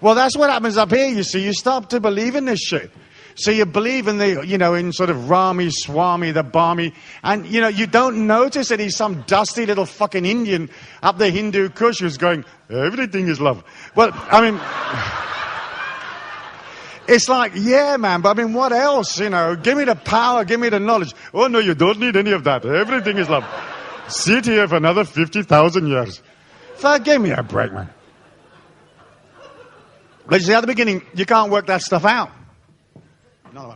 A: Well, that's what happens up here, you see. You start to believe in this shit. So you believe in the, you know, in sort of Rami, Swami, the Barmi. And, you know, you don't notice that he's some dusty little fucking Indian up the Hindu Kush who's going, everything is love. Well, I mean, it's like, yeah, man, but I mean, what else, you know? Give me the power, give me the knowledge. Oh, no, you don't need any of that. Everything is love. Sit here for another 50,000 years. Give me a break, man. But you see, at the beginning, you can't work that stuff out. No.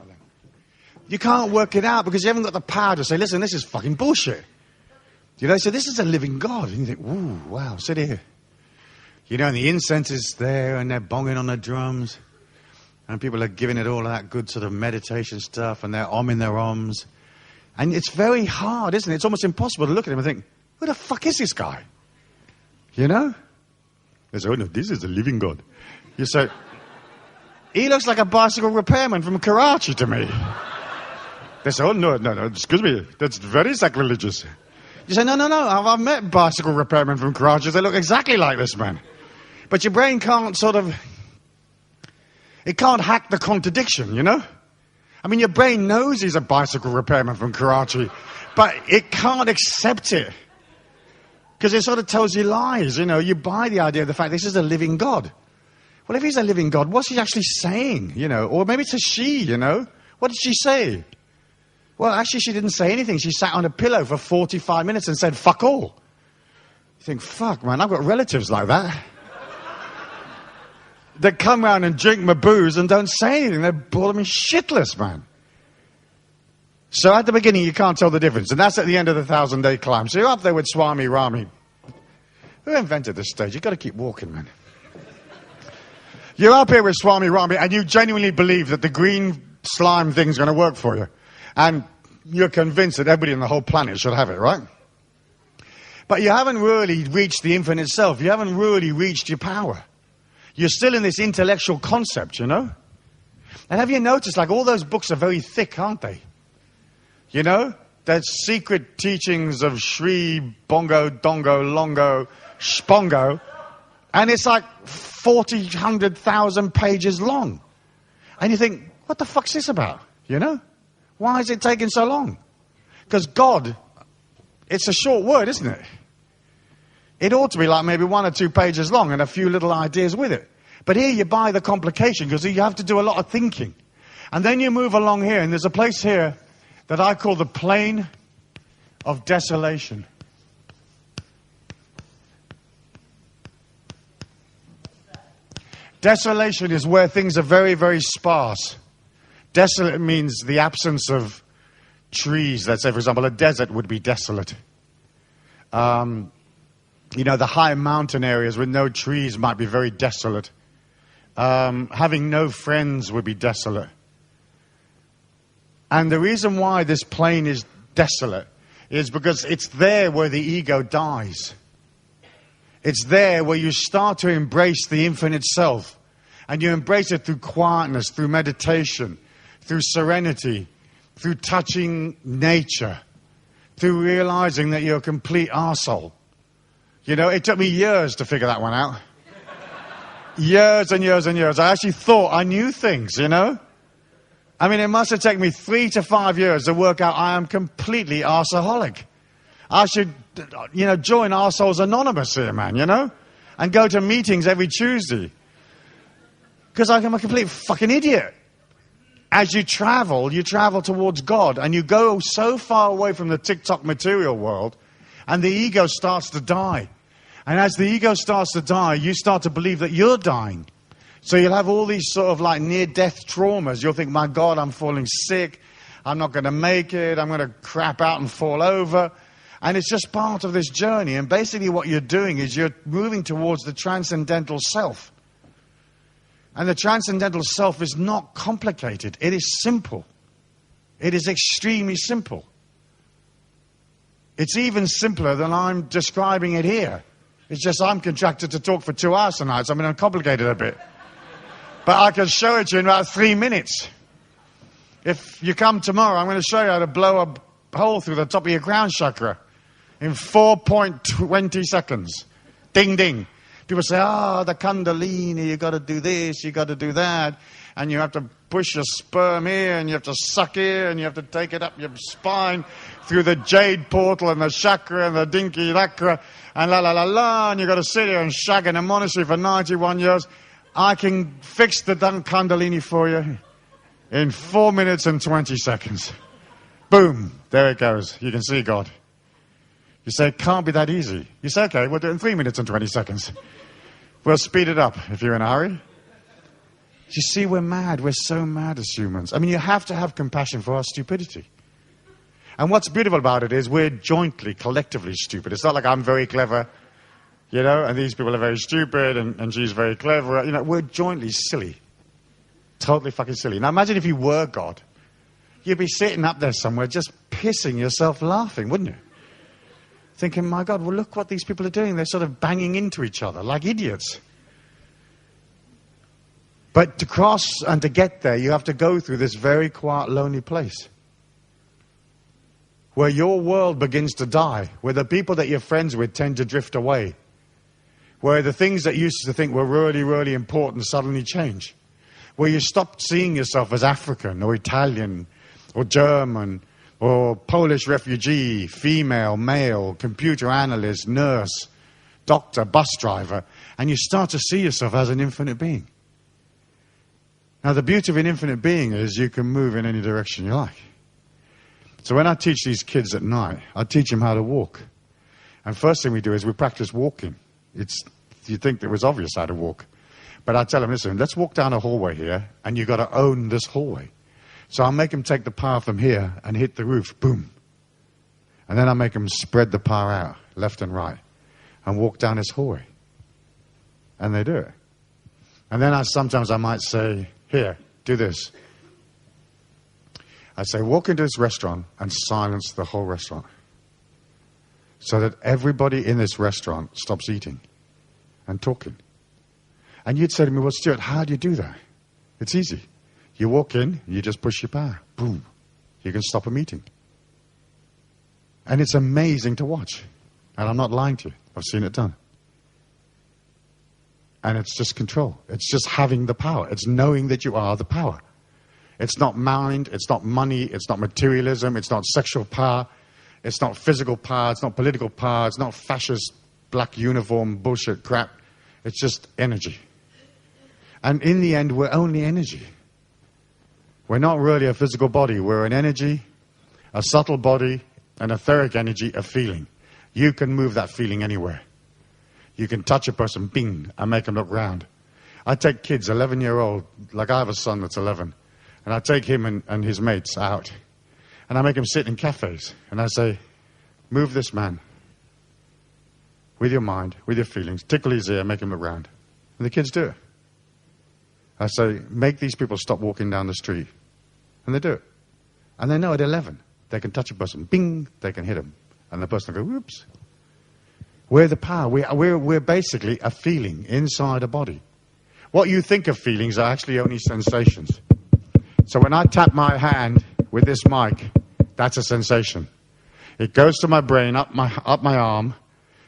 A: You can't work it out because you haven't got the power to say, listen, this is fucking bullshit. You know, so this is a living God. And you think, ooh, wow, sit here. You know, and the incense is there and they're bonging on the drums. And people are giving it all that good sort of meditation stuff and they're oming their oms. And it's very hard, isn't it? It's almost impossible to look at him and think, who the fuck is this guy? You know? They say, oh no, this is a living God. You say, he looks like a bicycle repairman from Karachi to me. They say, oh, no, excuse me, that's very sacrilegious. You say, no, I've met bicycle repairmen from Karachi. They look exactly like this man. But your brain can't it can't hack the contradiction, you know? I mean, your brain knows he's a bicycle repairman from Karachi, but it can't accept it. Because it sort of tells you lies, you know? You buy the idea of the fact this is a living God. Well, if he's a living God, what's he actually saying, you know? Or maybe it's a she, you know? What did she say? Well, actually, she didn't say anything. She sat on a pillow for 45 minutes and said, fuck all. You think, fuck, man, I've got relatives like that. They come round and drink my booze and don't say anything. They're bored me shitless, man. So at the beginning, you can't tell the difference. And that's at the end of the 1,000-day climb. So you're up there with Swami Rami. Who invented this stage? You've got to keep walking, man. You're up here with Swami Rami and you genuinely believe that the green slime thing's going to work for you. And you're convinced that everybody on the whole planet should have it, right? But you haven't really reached the infinite self. You haven't really reached your power. You're still in this intellectual concept, you know? And have you noticed, like, all those books are very thick, aren't they? You know? There's secret teachings of Sri Bongo, Dongo, Longo, Spongo. And it's like 100,000 pages long. And you think, what the fuck's this about? You know? Why is it taking so long? Because God, it's a short word, isn't it? It ought to be like maybe 1 or 2 pages long and a few little ideas with it. But here you buy the complication because you have to do a lot of thinking. And then you move along here and there's a place here that I call the plain of desolation. Desolation is where things are very, very sparse. Desolate means the absence of trees. Let's say, for example, a desert would be desolate. The high mountain areas with no trees might be very desolate. Having no friends would be desolate. And the reason why this plane is desolate is because it's there where the ego dies. It's there where you start to embrace the infinite self. And you embrace it through quietness, through meditation, through serenity, through touching nature, through realizing that you're a complete arsehole. It took me years to figure that one out. Years and years and years. I actually thought I knew things, it must have taken me 3 to 5 years to work out I am completely arseholic. I should, join Arseholes Anonymous here, man, and go to meetings every Tuesday. Because I'm a complete fucking idiot. As you travel towards God, and you go so far away from the TikTok material world, and the ego starts to die. And as the ego starts to die, you start to believe that you're dying. So you'll have all these sort of like near-death traumas. You'll think, my God, I'm falling sick. I'm not going to make it. I'm going to crap out and fall over. And it's just part of this journey. And basically what you're doing is you're moving towards the transcendental self. And the transcendental self is not complicated. It is simple. It is extremely simple. It's even simpler than I'm describing it here. It's just I'm contracted to talk for 2 hours tonight, so I'm going to complicate it a bit. But I can show it to you in about 3 minutes. If you come tomorrow, I'm going to show you how to blow a hole through the top of your crown chakra in 4.20 seconds. Ding, ding. People say, the Kundalini, you got to do this, you got to do that. And you have to push your sperm here, and you have to suck here, and you have to take it up your spine through the jade portal and the chakra and the dinky lakra, and la la la la, and you got to sit here and shag in a monastery for 91 years. I can fix the Kundalini for you in 4 minutes and 20 seconds. Boom, there it goes. You can see God. You say, it can't be that easy. You say, okay, we'll do it in 3 minutes and 20 seconds. We'll speed it up if you're in a hurry. You see, we're mad. We're so mad as humans. You have to have compassion for our stupidity. And what's beautiful about it is we're jointly, collectively stupid. It's not like I'm very clever, and these people are very stupid, and she's very clever. We're jointly silly. Totally fucking silly. Now imagine if you were God. You'd be sitting up there somewhere just pissing yourself laughing, wouldn't you? Thinking, my God, well, look what these people are doing. They're sort of banging into each other like idiots. But to cross and to get there, you have to go through this very quiet, lonely place where your world begins to die, where the people that you're friends with tend to drift away, where the things that you used to think were really, really important suddenly change, where you stop seeing yourself as African or Italian or German or Polish refugee, female, male, computer analyst, nurse, doctor, bus driver, and you start to see yourself as an infinite being. Now, the beauty of an infinite being is you can move in any direction you like. So when I teach these kids at night, I teach them how to walk. And first thing we do is we practice walking. You'd think it was obvious how to walk. But I tell them, listen, let's walk down a hallway here, and you've got to own this hallway. So I'll make them take the power from here and hit the roof, boom. And then I make them spread the power out, left and right, and walk down this hallway. And they do it. And then sometimes I might say, here, do this. I'd say, walk into this restaurant and silence the whole restaurant. So that everybody in this restaurant stops eating and talking. And you'd say to me, well, Stuart, how do you do that? It's easy. You walk in, you just push your power. Boom. You can stop a meeting. And it's amazing to watch. And I'm not lying to you. I've seen it done. And it's just control. It's just having the power. It's knowing that you are the power. It's not mind. It's not money. It's not materialism. It's not sexual power. It's not physical power. It's not political power. It's not fascist black uniform bullshit crap. It's just energy. And in the end, we're only energy. We're not really a physical body. We're an energy, a subtle body, an etheric energy, a feeling. You can move that feeling anywhere. You can touch a person, bing, and make them look round. I take kids, 11-year-old, like I have a son that's 11, and I take him and his mates out, and I make them sit in cafes, and I say, move this man with your mind, with your feelings, tickle his ear, make him look round. And the kids do it. I say, make these people stop walking down the street. And they do it. And they know at 11, they can touch a person. Bing, they can hit them. And the person will go, whoops. We're the power. We're basically a feeling inside a body. What you think of feelings are actually only sensations. So when I tap my hand with this mic, that's a sensation. It goes to my brain, up my arm,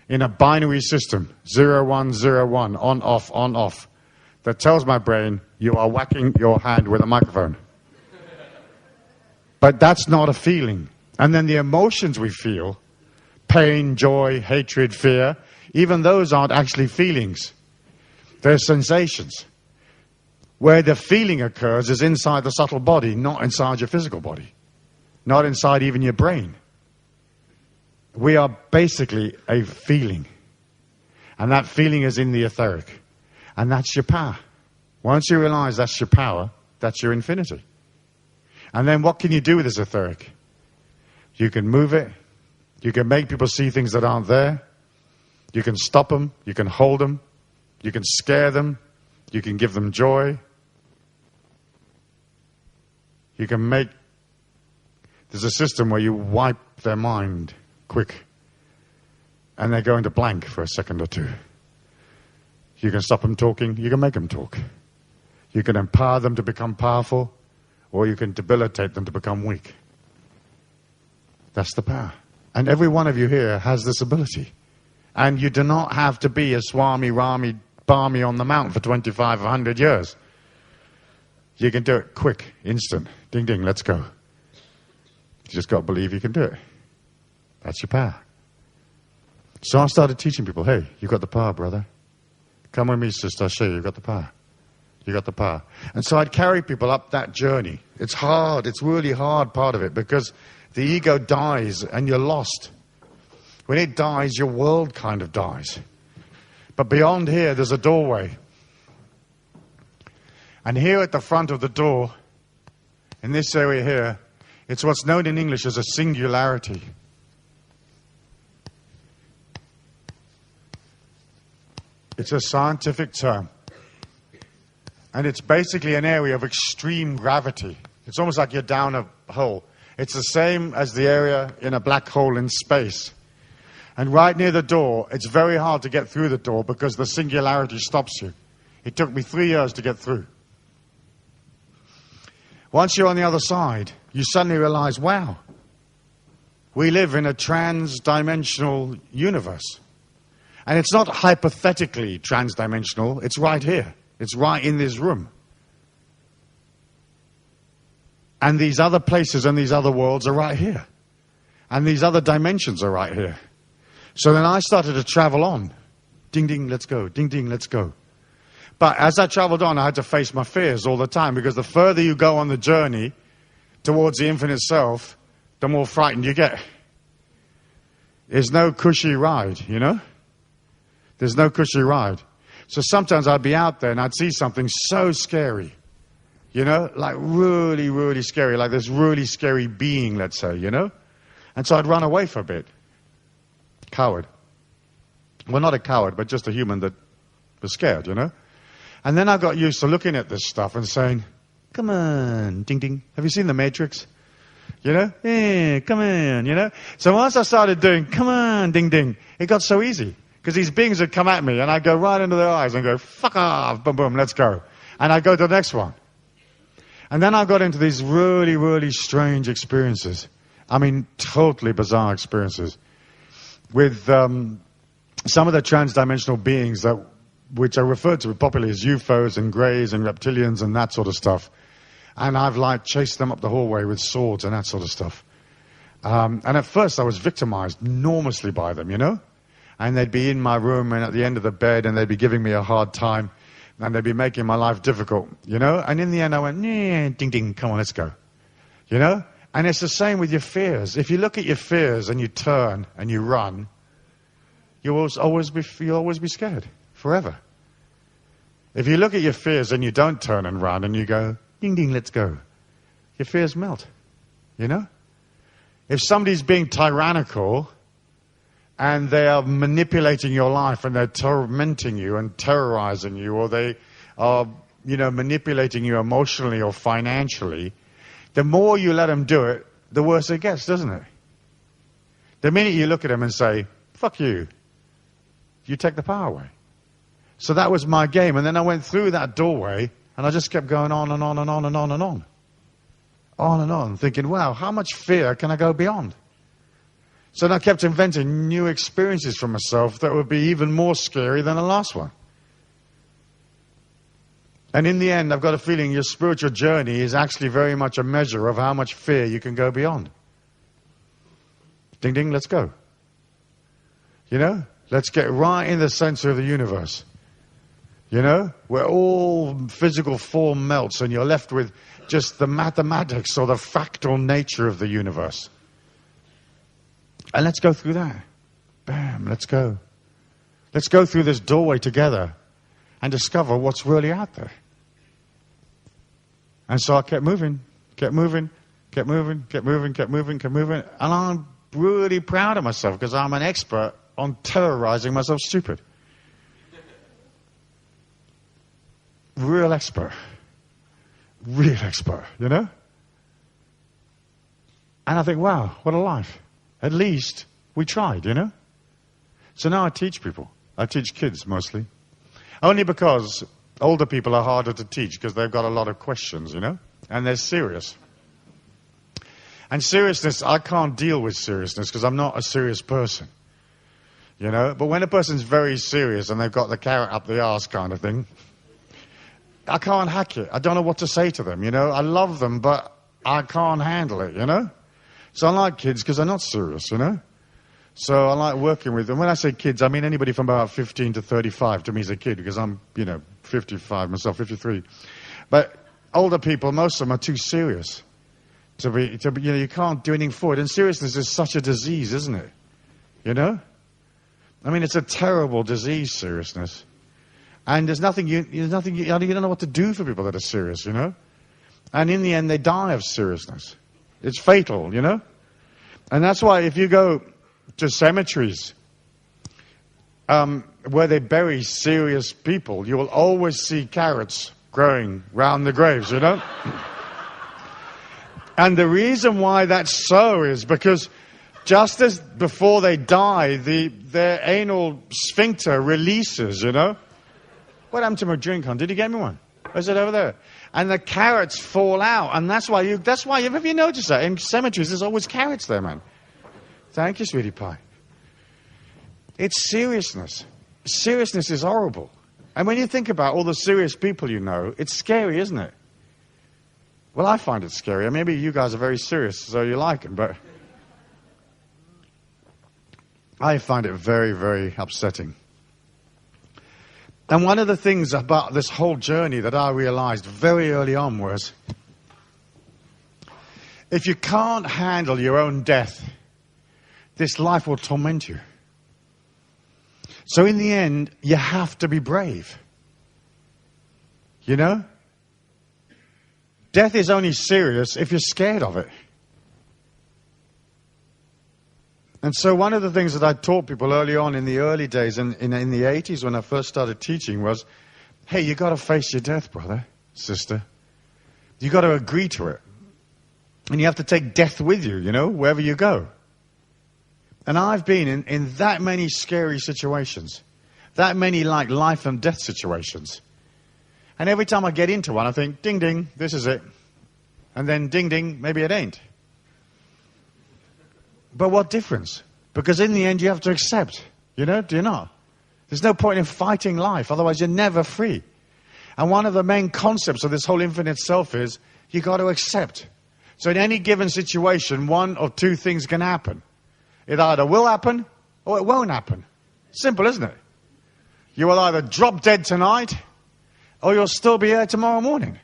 A: in a binary system, 0101, on, off, that tells my brain, you are whacking your hand with a microphone. But that's not a feeling. And then the emotions we feel, pain, joy, hatred, fear, even those aren't actually feelings. They're sensations. Where the feeling occurs is inside the subtle body, not inside your physical body. Not inside even your brain. We are basically a feeling. And that feeling is in the etheric. And that's your power. Once you realize that's your power, that's your infinity. And then what can you do with this etheric? You can move it. You can make people see things that aren't there. You can stop them. You can hold them. You can scare them. You can give them joy. You can make... There's a system where you wipe their mind quick. And they go into blank for a second or two. You can stop them talking. You can make them talk. You can empower them to become powerful. Or you can debilitate them to become weak. That's the power. And every one of you here has this ability. And you do not have to be a Swami Rami Barmy on the mountain for 2,500 years. You can do it quick, instant. Ding, ding, let's go. You just got to believe you can do it. That's your power. So I started teaching people, hey, you got the power, brother. Come with me, sister, I'll show you. You got the power. You got the power. And so I'd carry people up that journey. It's hard. It's really hard part of it because the ego dies and you're lost. When it dies, your world kind of dies. But beyond here, there's a doorway. And here at the front of the door, in this area here, it's what's known in English as a singularity. It's a scientific term. And it's basically an area of extreme gravity. It's almost like you're down a hole. It's the same as the area in a black hole in space. And right near the door, it's very hard to get through the door because the singularity stops you. It took me 3 years to get through. Once you're on the other side, you suddenly realize, wow, we live in a trans-dimensional universe. And it's not hypothetically trans-dimensional, it's right here. It's right in this room. And these other places and these other worlds are right here. And these other dimensions are right here. So then I started to travel on. Ding, ding, let's go. Ding, ding, let's go. But as I traveled on, I had to face my fears all the time because the further you go on the journey towards the infinite self, the more frightened you get. There's no cushy ride, you know? There's no cushy ride. So sometimes I'd be out there and I'd see something so scary, you know, like really, really scary, like this really scary being, let's say, you know? And so I'd run away for a bit. Coward. Well, not a coward, but just a human that was scared, you know? And then I got used to looking at this stuff and saying, come on, ding, ding. Have you seen The Matrix? You know? Yeah, come on, you know? So once I started doing, come on, ding, ding, it got so easy. Because these beings would come at me, and I'd go right into their eyes and go, fuck off, boom, boom, let's go. And I'd go to the next one. And then I got into these really, really strange experiences. I mean, totally bizarre experiences. With some of the trans-dimensional beings which are referred to popularly as UFOs and greys and reptilians and that sort of stuff. And I've like chased them up the hallway with swords and that sort of stuff. And at first I was victimized enormously by them, you know? And they'd be in my room and at the end of the bed and they'd be giving me a hard time and they'd be making my life difficult, you know? And in the end I went, nah, ding, ding, come on, let's go. You know? And it's the same with your fears. If you look at your fears and you turn and you run, you'll always be scared forever. If you look at your fears and you don't turn and run and you go, ding, ding, let's go, your fears melt, you know? If somebody's being tyrannical and they are manipulating your life and they're tormenting you and terrorizing you, or they are, manipulating you emotionally or financially, the more you let them do it, the worse it gets, doesn't it? The minute you look at them and say, fuck you, you take the power away. So that was my game. And then I went through that doorway and I just kept going on and on and on and on and on. On and on, thinking, wow, how much fear can I go beyond? So I kept inventing new experiences for myself that would be even more scary than the last one. And in the end, I've got a feeling your spiritual journey is actually very much a measure of how much fear you can go beyond. Ding, ding, let's go. Let's get right in the center of the universe. Where all physical form melts and you're left with just the mathematics or the fractal nature of the universe. And let's go through that. Bam, let's go. Let's go through this doorway together and discover what's really out there. And so I kept moving. And I'm really proud of myself because I'm an expert on terrorizing myself stupid. Real expert. And I think, wow, what a life. At least we tried, So now I teach people. I teach kids mostly. Only because older people are harder to teach because they've got a lot of questions, And they're serious. And seriousness, I can't deal with seriousness because I'm not a serious person. But when a person's very serious and they've got the carrot up the arse kind of thing, I can't hack it. I don't know what to say to them, I love them, but I can't handle it, So I like kids because they're not serious, So I like working with them. When I say kids, I mean anybody from about 15 to 35 to me is a kid because I'm, 55 myself, 53. But older people, most of them are too serious to be, you can't do anything for it. And seriousness is such a disease, isn't it? I mean, it's a terrible disease, seriousness. And you don't know what to do for people that are serious, And in the end, they die of seriousness. It's fatal, And that's why if you go to cemeteries where they bury serious people, you will always see carrots growing round the graves, And the reason why that's so is because just as before they die, their anal sphincter releases, What happened to my drink, hon? Did you get me one? Or is it over there? And the carrots fall out. And that's why have you noticed that? In cemeteries, there's always carrots there, man. Thank you, sweetie pie. It's seriousness. Seriousness is horrible. And when you think about all the serious people it's scary, isn't it? Well, I find it scary. Maybe you guys are very serious, so you like them, but I find it very, very upsetting. And one of the things about this whole journey that I realized very early on was, if you can't handle your own death, this life will torment you. So in the end, you have to be brave. Death is only serious if you're scared of it. And so one of the things that I taught people early on in the early days, in the 80s when I first started teaching was, hey, you got to face your death, brother, sister. You got to agree to it. And you have to take death with you, wherever you go. And I've been in that many scary situations, that many like life and death situations. And every time I get into one, I think, ding, ding, this is it. And then ding, ding, maybe it ain't. But what difference? Because in the end, you have to accept, do you not? There's no point in fighting life, otherwise you're never free. And one of the main concepts of this whole infinite self is, you got to accept. So in any given situation, one or two things can happen. It either will happen, or it won't happen. Simple, isn't it? You will either drop dead tonight, or you'll still be here tomorrow morning.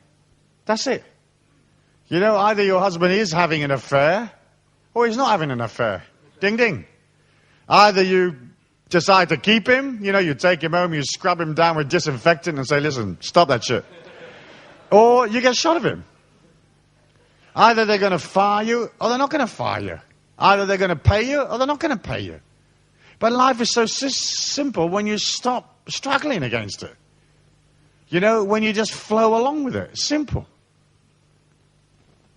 A: That's it. Either your husband is having an affair, or he's not having an affair. Ding, ding. Either you decide to keep him, you take him home, you scrub him down with disinfectant and say, listen, stop that shit. Or you get shot of him. Either they're going to fire you or they're not going to fire you. Either they're going to pay you or they're not going to pay you. But life is so simple when you stop struggling against it. When you just flow along with it. Simple.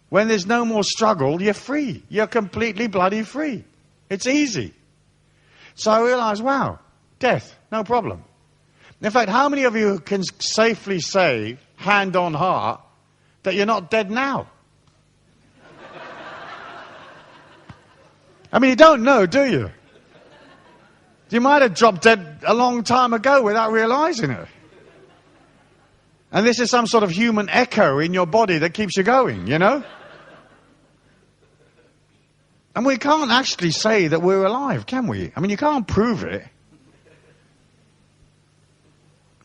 A: When there's no more struggle, you're free. You're completely bloody free. It's easy. So I realized, wow, death, no problem. In fact, how many of you can safely say, hand on heart, that you're not dead now? I mean, you don't know, do you? You might have dropped dead a long time ago without realizing it. And this is some sort of human echo in your body that keeps you going, And we can't actually say that we're alive, can we? I mean, you can't prove it.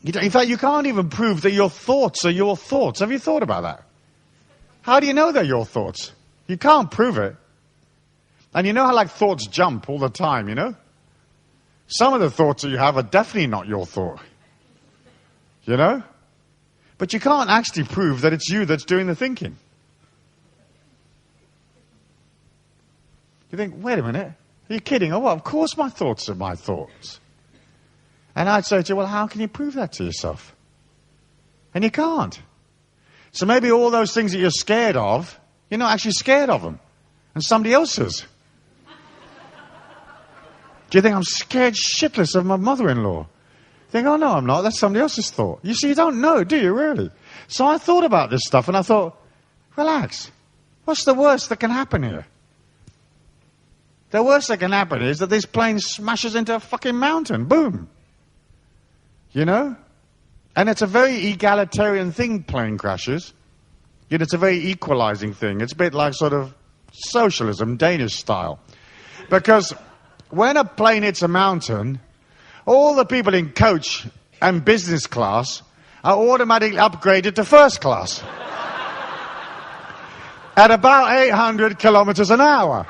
A: In fact, you can't even prove that your thoughts are your thoughts. Have you thought about that? How do you know they're your thoughts? You can't prove it. And you know how thoughts jump all the time, Some of the thoughts that you have are definitely not your thought. But you can't actually prove that it's you that's doing the thinking. You think, wait a minute, are you kidding? Oh, well, of course my thoughts are my thoughts. And I'd say to you, well, how can you prove that to yourself? And you can't. So maybe all those things that you're scared of, you're not actually scared of them. And somebody else is. Do you think I'm scared shitless of my mother-in-law? You think, oh, no, I'm not. That's somebody else's thought. You see, you don't know, do you, really? So I thought about this stuff, and I thought, relax. What's the worst that can happen here? The worst that can happen is that this plane smashes into a fucking mountain. Boom. And it's a very egalitarian thing, plane crashes. It's a very equalizing thing. It's a bit like sort of socialism, Danish style. Because when a plane hits a mountain, all the people in coach and business class are automatically upgraded to first class. At about 800 kilometers an hour.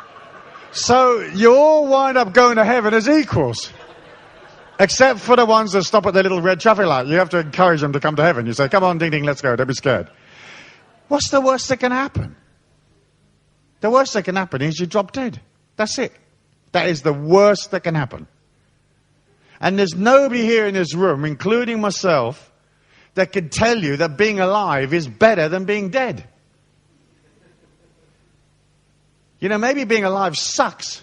A: So you all wind up going to heaven as equals. Except for the ones that stop at the little red traffic light. You have to encourage them to come to heaven. You say, come on, ding, ding, let's go. Don't be scared. What's the worst that can happen? The worst that can happen is you drop dead. That's it. That is the worst that can happen. And there's nobody here in this room, including myself, that can tell you that being alive is better than being dead. Maybe being alive sucks.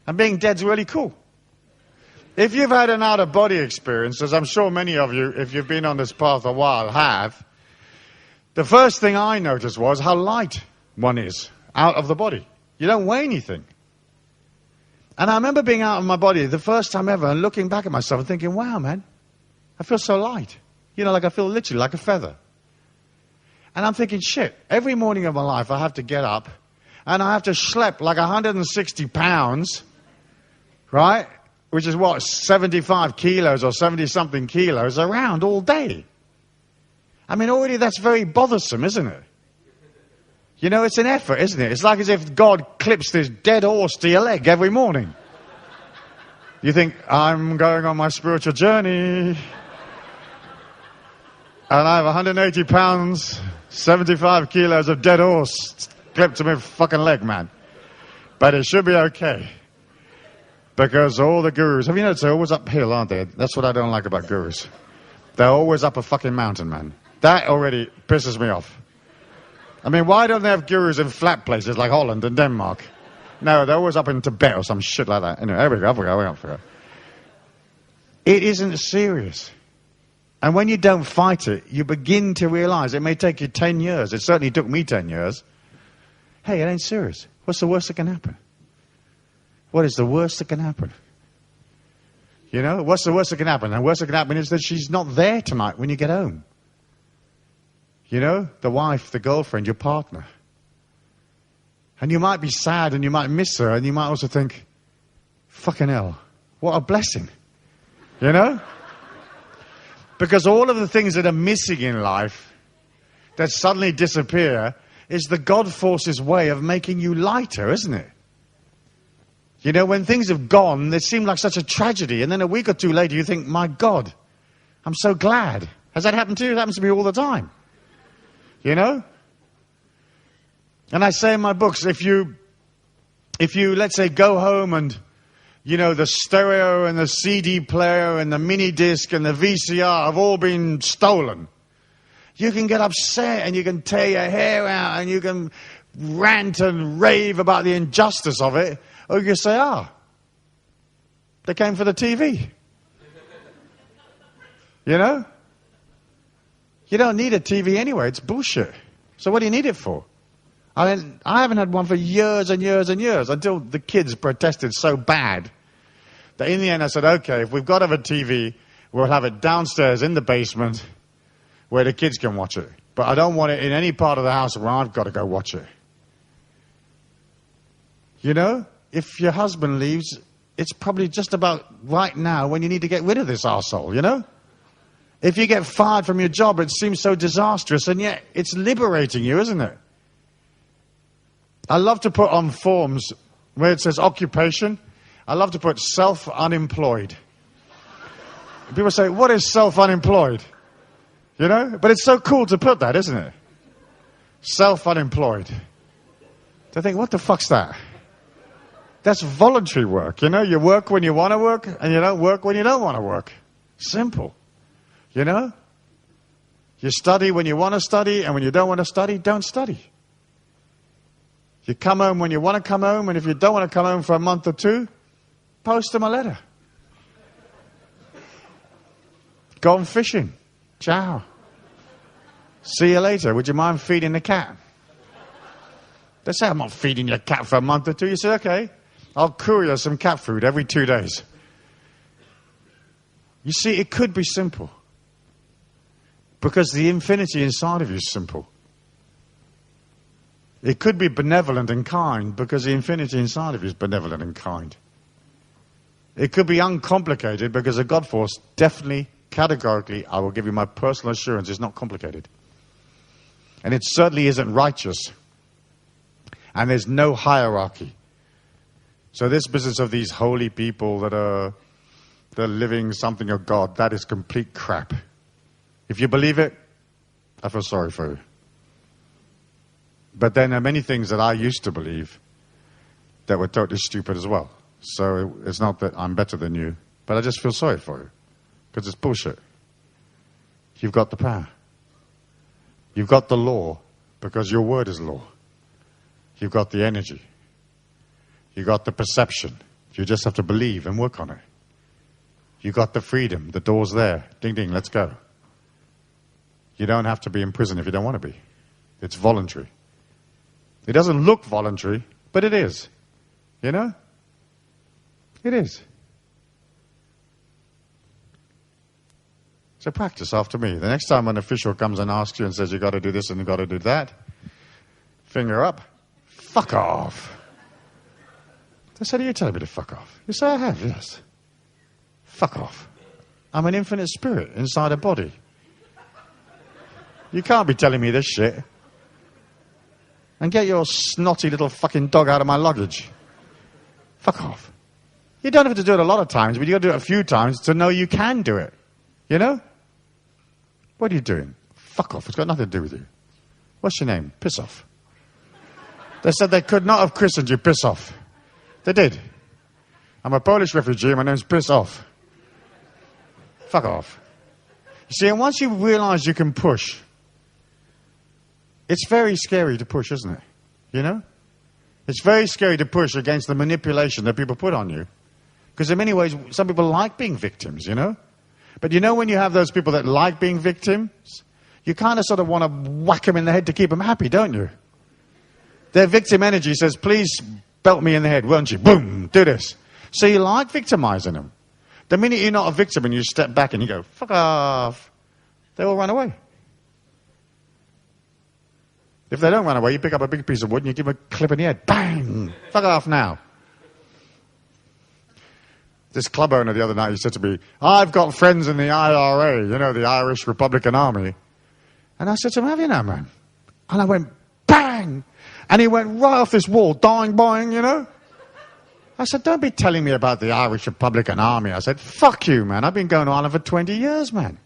A: And being dead's really cool. If you've had an out-of-body experience, as I'm sure many of you, if you've been on this path a while, have, the first thing I noticed was how light one is out of the body. You don't weigh anything. And I remember being out of my body the first time ever and looking back at myself and thinking, wow, man, I feel so light. I feel literally like a feather. And I'm thinking, shit, every morning of my life I have to get up and I have to schlep like 160 pounds, right? Which is what, 75 kilos or 70-something kilos around all day. I mean, already that's very bothersome, isn't it? It's an effort, isn't it? It's like as if God clips this dead horse to your leg every morning. You think, I'm going on my spiritual journey. And I have 180 pounds, 75 kilos of dead horse clipped to my fucking leg, man. But it should be okay. Because all the gurus, have you noticed they're always uphill, aren't they? That's what I don't like about gurus. They're always up a fucking mountain, man. That already pisses me off. I mean, why don't they have gurus in flat places like Holland and Denmark? No, they're always up in Tibet or some shit like that. Anyway, there we go, I forgot. It isn't serious. And when you don't fight it, you begin to realize it may take you 10 years. It certainly took me 10 years. Hey, it ain't serious. What's the worst that can happen? What is the worst that can happen? What's the worst that can happen? And the worst that can happen is that she's not there tonight when you get home. The wife, the girlfriend, your partner. And you might be sad and you might miss her and you might also think, fucking hell, what a blessing. Because all of the things that are missing in life that suddenly disappear is the God force's way of making you lighter, isn't it? You know, when things have gone, they seem like such a tragedy. And then a week or two later, you think, my God, I'm so glad. Has that happened to you? It happens to me all the time. You know? And I say in my books, if you, let's say, go home and, you know, the stereo and the CD player and the mini disc and the VCR have all been stolen, you can get upset and you can tear your hair out and you can rant and rave about the injustice of it. Or you can say, they came for the TV. You know? You don't need a TV anyway. It's bullshit. So what do you need it for? I mean, I haven't had one for years and years and years until the kids protested so bad that in the end I said, okay, if we've got to have a TV, we'll have it downstairs in the basement where the kids can watch it. But I don't want it in any part of the house where I've got to go watch it. You know? If your husband leaves, it's probably just about right now when you need to get rid of this arsehole, you know? If you get fired from your job, it seems so disastrous, and yet it's liberating you, isn't it? I love to put on forms where it says occupation, I love to put self-unemployed. People say, what is self-unemployed? You know? But it's so cool to put that, isn't it? Self-unemployed. They think, what the fuck's that? That's voluntary work, you know? You work when you want to work, and you don't work when you don't want to work. Simple. You know? You study when you want to study, and when you don't want to study, don't study. You come home when you want to come home, and if you don't want to come home for a month or two, post them a letter. Go on fishing. Ciao. See you later. Would you mind feeding the cat? They say, I'm not feeding your cat for a month or two. You say, okay, I'll courier some cat food every 2 days. You see, it could be simple. Because the infinity inside of you is simple. It could be benevolent and kind because the infinity inside of you is benevolent and kind. It could be uncomplicated because the God force definitely, categorically, I will give you my personal assurance, is not complicated. And it certainly isn't righteous. And there's no hierarchy. So this business of these holy people they're living something of God, that is complete crap. If you believe it, I feel sorry for you. But then there are many things that I used to believe that were totally stupid as well. So it's not that I'm better than you, but I just feel sorry for you. Because it's bullshit. You've got the power. You've got the law because your word is law. You've got the energy. You've got the perception. You just have to believe and work on it. You've got the freedom. The door's there. Ding, ding, let's go. You don't have to be in prison if you don't want to be. It's voluntary. It doesn't look voluntary, but it is. You know? It is. So practice after me. The next time an official comes and asks you and says, you've got to do this and you've got to do that, finger up. Fuck off. They said, are you telling me to fuck off? You say, I have, yes. Fuck off. I'm an infinite spirit inside a body. You can't be telling me this shit. And get your snotty little fucking dog out of my luggage. Fuck off. You don't have to do it a lot of times, but you got to do it a few times to know you can do it. You know? What are you doing? Fuck off. It's got nothing to do with you. What's your name? Piss off. They said they could not have christened you Piss Off. They did. I'm a Polish refugee. My name's Piss Off. Fuck off. You see, and once you realize you can push, it's very scary to push, isn't it? You know? It's very scary to push against the manipulation that people put on you. Because in many ways, some people like being victims, you know? But you know when you have those people that like being victims, you kind of sort of want to whack them in the head to keep them happy, don't you? Their victim energy says, please belt me in the head, won't you? Boom, do this. So you like victimizing them. The minute you're not a victim and you step back and you go, fuck off, they all run away. If they don't run away, you pick up a big piece of wood and you give them a clip in the head. Bang! Fuck off now. This club owner the other night, he said to me, I've got friends in the IRA, you know, the Irish Republican Army. And I said to him, have you now, man? And I went, bang! And he went right off this wall, dying, boing, you know? I said, don't be telling me about the Irish Republican Army. I said, fuck you, man. I've been going to Ireland for 20 years, man.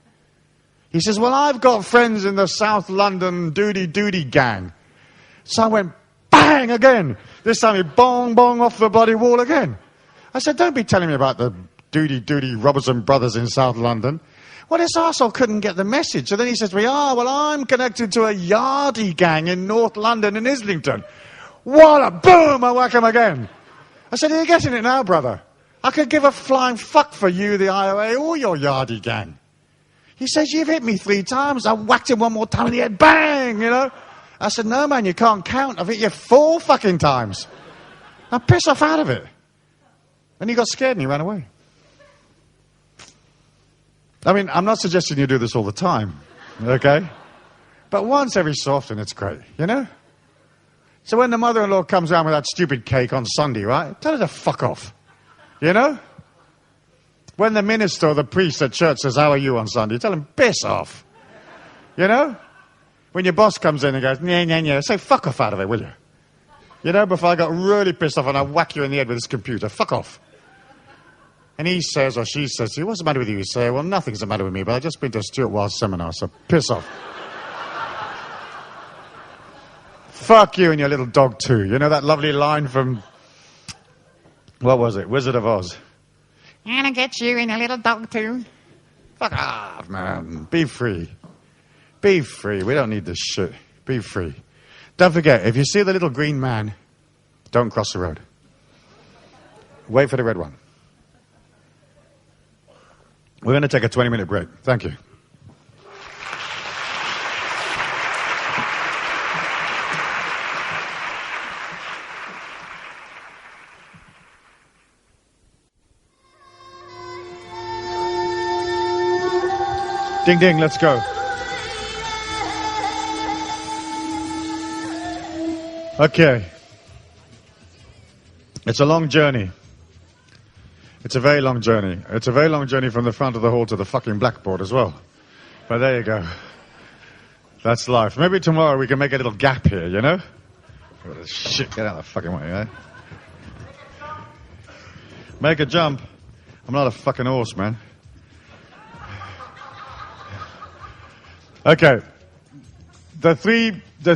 A: He says, well, I've got friends in the South London Duty gang. So I went, bang, again. This time he bong, bong off the bloody wall again. I said, don't be telling me about the Duty Robertson brothers in South London. Well, this arsehole couldn't get the message. So then he says to me, well, I'm connected to a Yardie gang in North London in Islington. What a boom! I whack him again. I said, are you getting it now, brother? I could give a flying fuck for you, the IOA, or your Yardie gang. He says, you've hit me 3 times. I whacked him one more time in the head. Bang! You know? I said, no, man, you can't count. I've hit you 4 fucking times. Now piss off out of it. And he got scared and he ran away. I mean, I'm not suggesting you do this all the time, okay? But once every so often, it's great, you know? So when the mother-in-law comes around with that stupid cake on Sunday, right? Tell her to fuck off, you know? When the minister or the priest at church says, how are you on Sunday? Tell him, piss off, you know? When your boss comes in and goes, yeah, say fuck off out of it, will you? You know, before I got really pissed off and I whack you in the head with this computer, fuck off. And he says, or she says to you, what's the matter with you? You say, well, nothing's the matter with me, but I've just been to Stuart Wilde's seminar, so piss off. Fuck you and your little dog too. You know that lovely line from, what was it, Wizard of Oz? And I get you and your little dog too. Fuck off, man. Be free. Be free. We don't need this shit. Be free. Don't forget, if you see the little green man, don't cross the road. Wait for the red one. We're going to take a 20-minute break. Thank you. Ding, ding, let's go. Okay. It's a long journey. It's a very long journey. It's a very long journey from the front of the hall to the fucking blackboard as well. But there you go. That's life. Maybe tomorrow we can make a little gap here, you know? Oh, shit, get out of the fucking way, eh? Make a jump. I'm not a fucking horse, man. Okay. The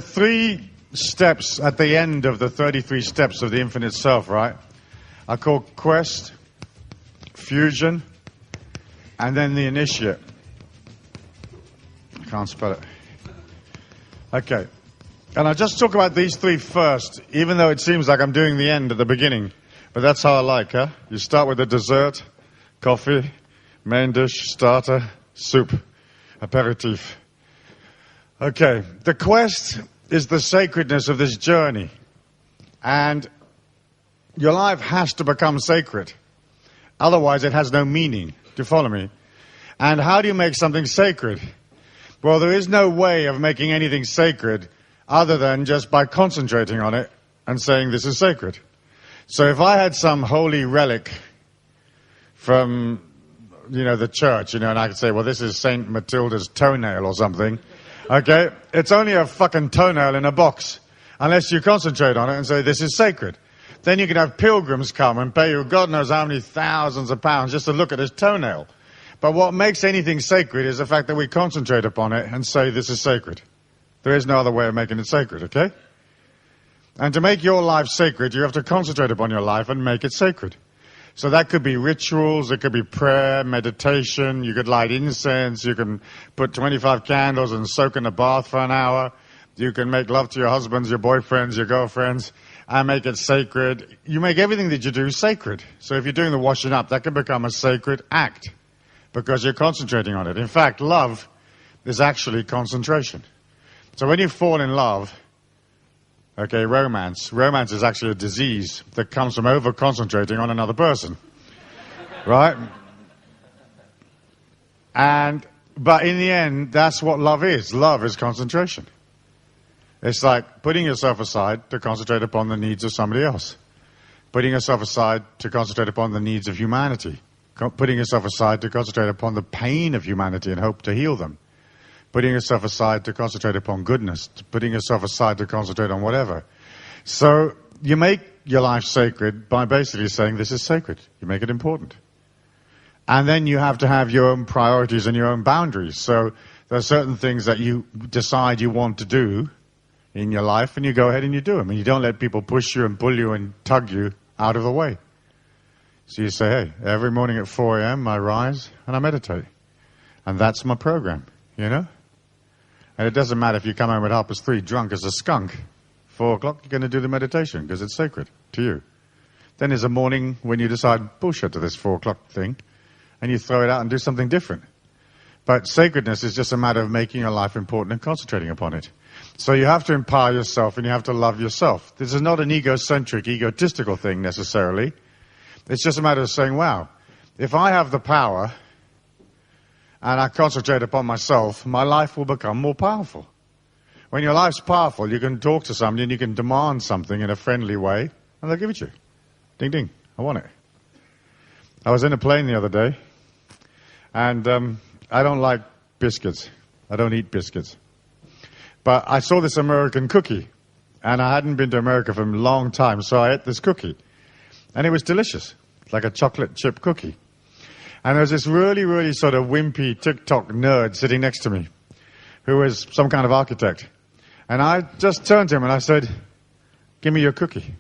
A: three steps at the end of the 33 steps of the infinite self, right, are called quest, fusion, and then the initiate. I can't spell it. Okay. And I'll just talk about these 3 first, even though it seems like I'm doing the end at the beginning. But that's how I like, huh? You start with the dessert, coffee, main dish, starter, soup, aperitif. Okay. The quest is the sacredness of this journey. And your life has to become sacred. Otherwise, it has no meaning. Do you follow me? And how do you make something sacred? Well, there is no way of making anything sacred other than just by concentrating on it and saying this is sacred. So if I had some holy relic from, the church, and I could say, well, this is Saint Matilda's toenail or something, okay? It's only a fucking toenail in a box, unless you concentrate on it and say this is sacred. Then you can have pilgrims come and pay you God knows how many thousands of pounds just to look at his toenail. But what makes anything sacred is the fact that we concentrate upon it and say this is sacred. There is no other way of making it sacred, okay? And to make your life sacred, you have to concentrate upon your life and make it sacred. So that could be rituals, it could be prayer, meditation, you could light incense, you can put 25 candles and soak in a bath for an hour, you can make love to your husbands, your boyfriends, your girlfriends, and make it sacred. You make everything that you do sacred. So if you're doing the washing up, that can become a sacred act because you're concentrating on it. In fact, love is actually concentration. So when you fall in love, okay, romance is actually a disease that comes from over-concentrating on another person. Right? But in the end, that's what love is. Love is concentration. It's like putting yourself aside to concentrate upon the needs of somebody else. Putting yourself aside to concentrate upon the needs of humanity. Putting yourself aside to concentrate upon the pain of humanity and hope to heal them. Putting yourself aside to concentrate upon goodness. Putting yourself aside to concentrate on whatever. So you make your life sacred by basically saying this is sacred. You make it important. And then you have to have your own priorities and your own boundaries. So there are certain things that you decide you want to do in your life, and you go ahead and you do them. And you don't let people push you and pull you and tug you out of the way. So you say, hey, every morning at 4 a.m. I rise and I meditate. And that's my program, you know? And it doesn't matter if you come home at 3:30 drunk as a skunk. 4 o'clock, you're going to do the meditation because it's sacred to you. Then there's a morning when you decide bullshit to this 4 o'clock thing, and you throw it out and do something different. But sacredness is just a matter of making your life important and concentrating upon it. So you have to empower yourself and you have to love yourself. This is not an egocentric, egotistical thing necessarily. It's just a matter of saying, wow, if I have the power and I concentrate upon myself, my life will become more powerful. When your life's powerful, you can talk to somebody and you can demand something in a friendly way, and they'll give it to you. Ding, ding, I want it. I was in a plane the other day, and I don't like biscuits. I don't eat biscuits. But I saw this American cookie, and I hadn't been to America for a long time, so I ate this cookie. And it was delicious, like a chocolate chip cookie. And there was this really, really sort of wimpy TikTok nerd sitting next to me, who was some kind of architect. And I just turned to him and I said, give me your cookie.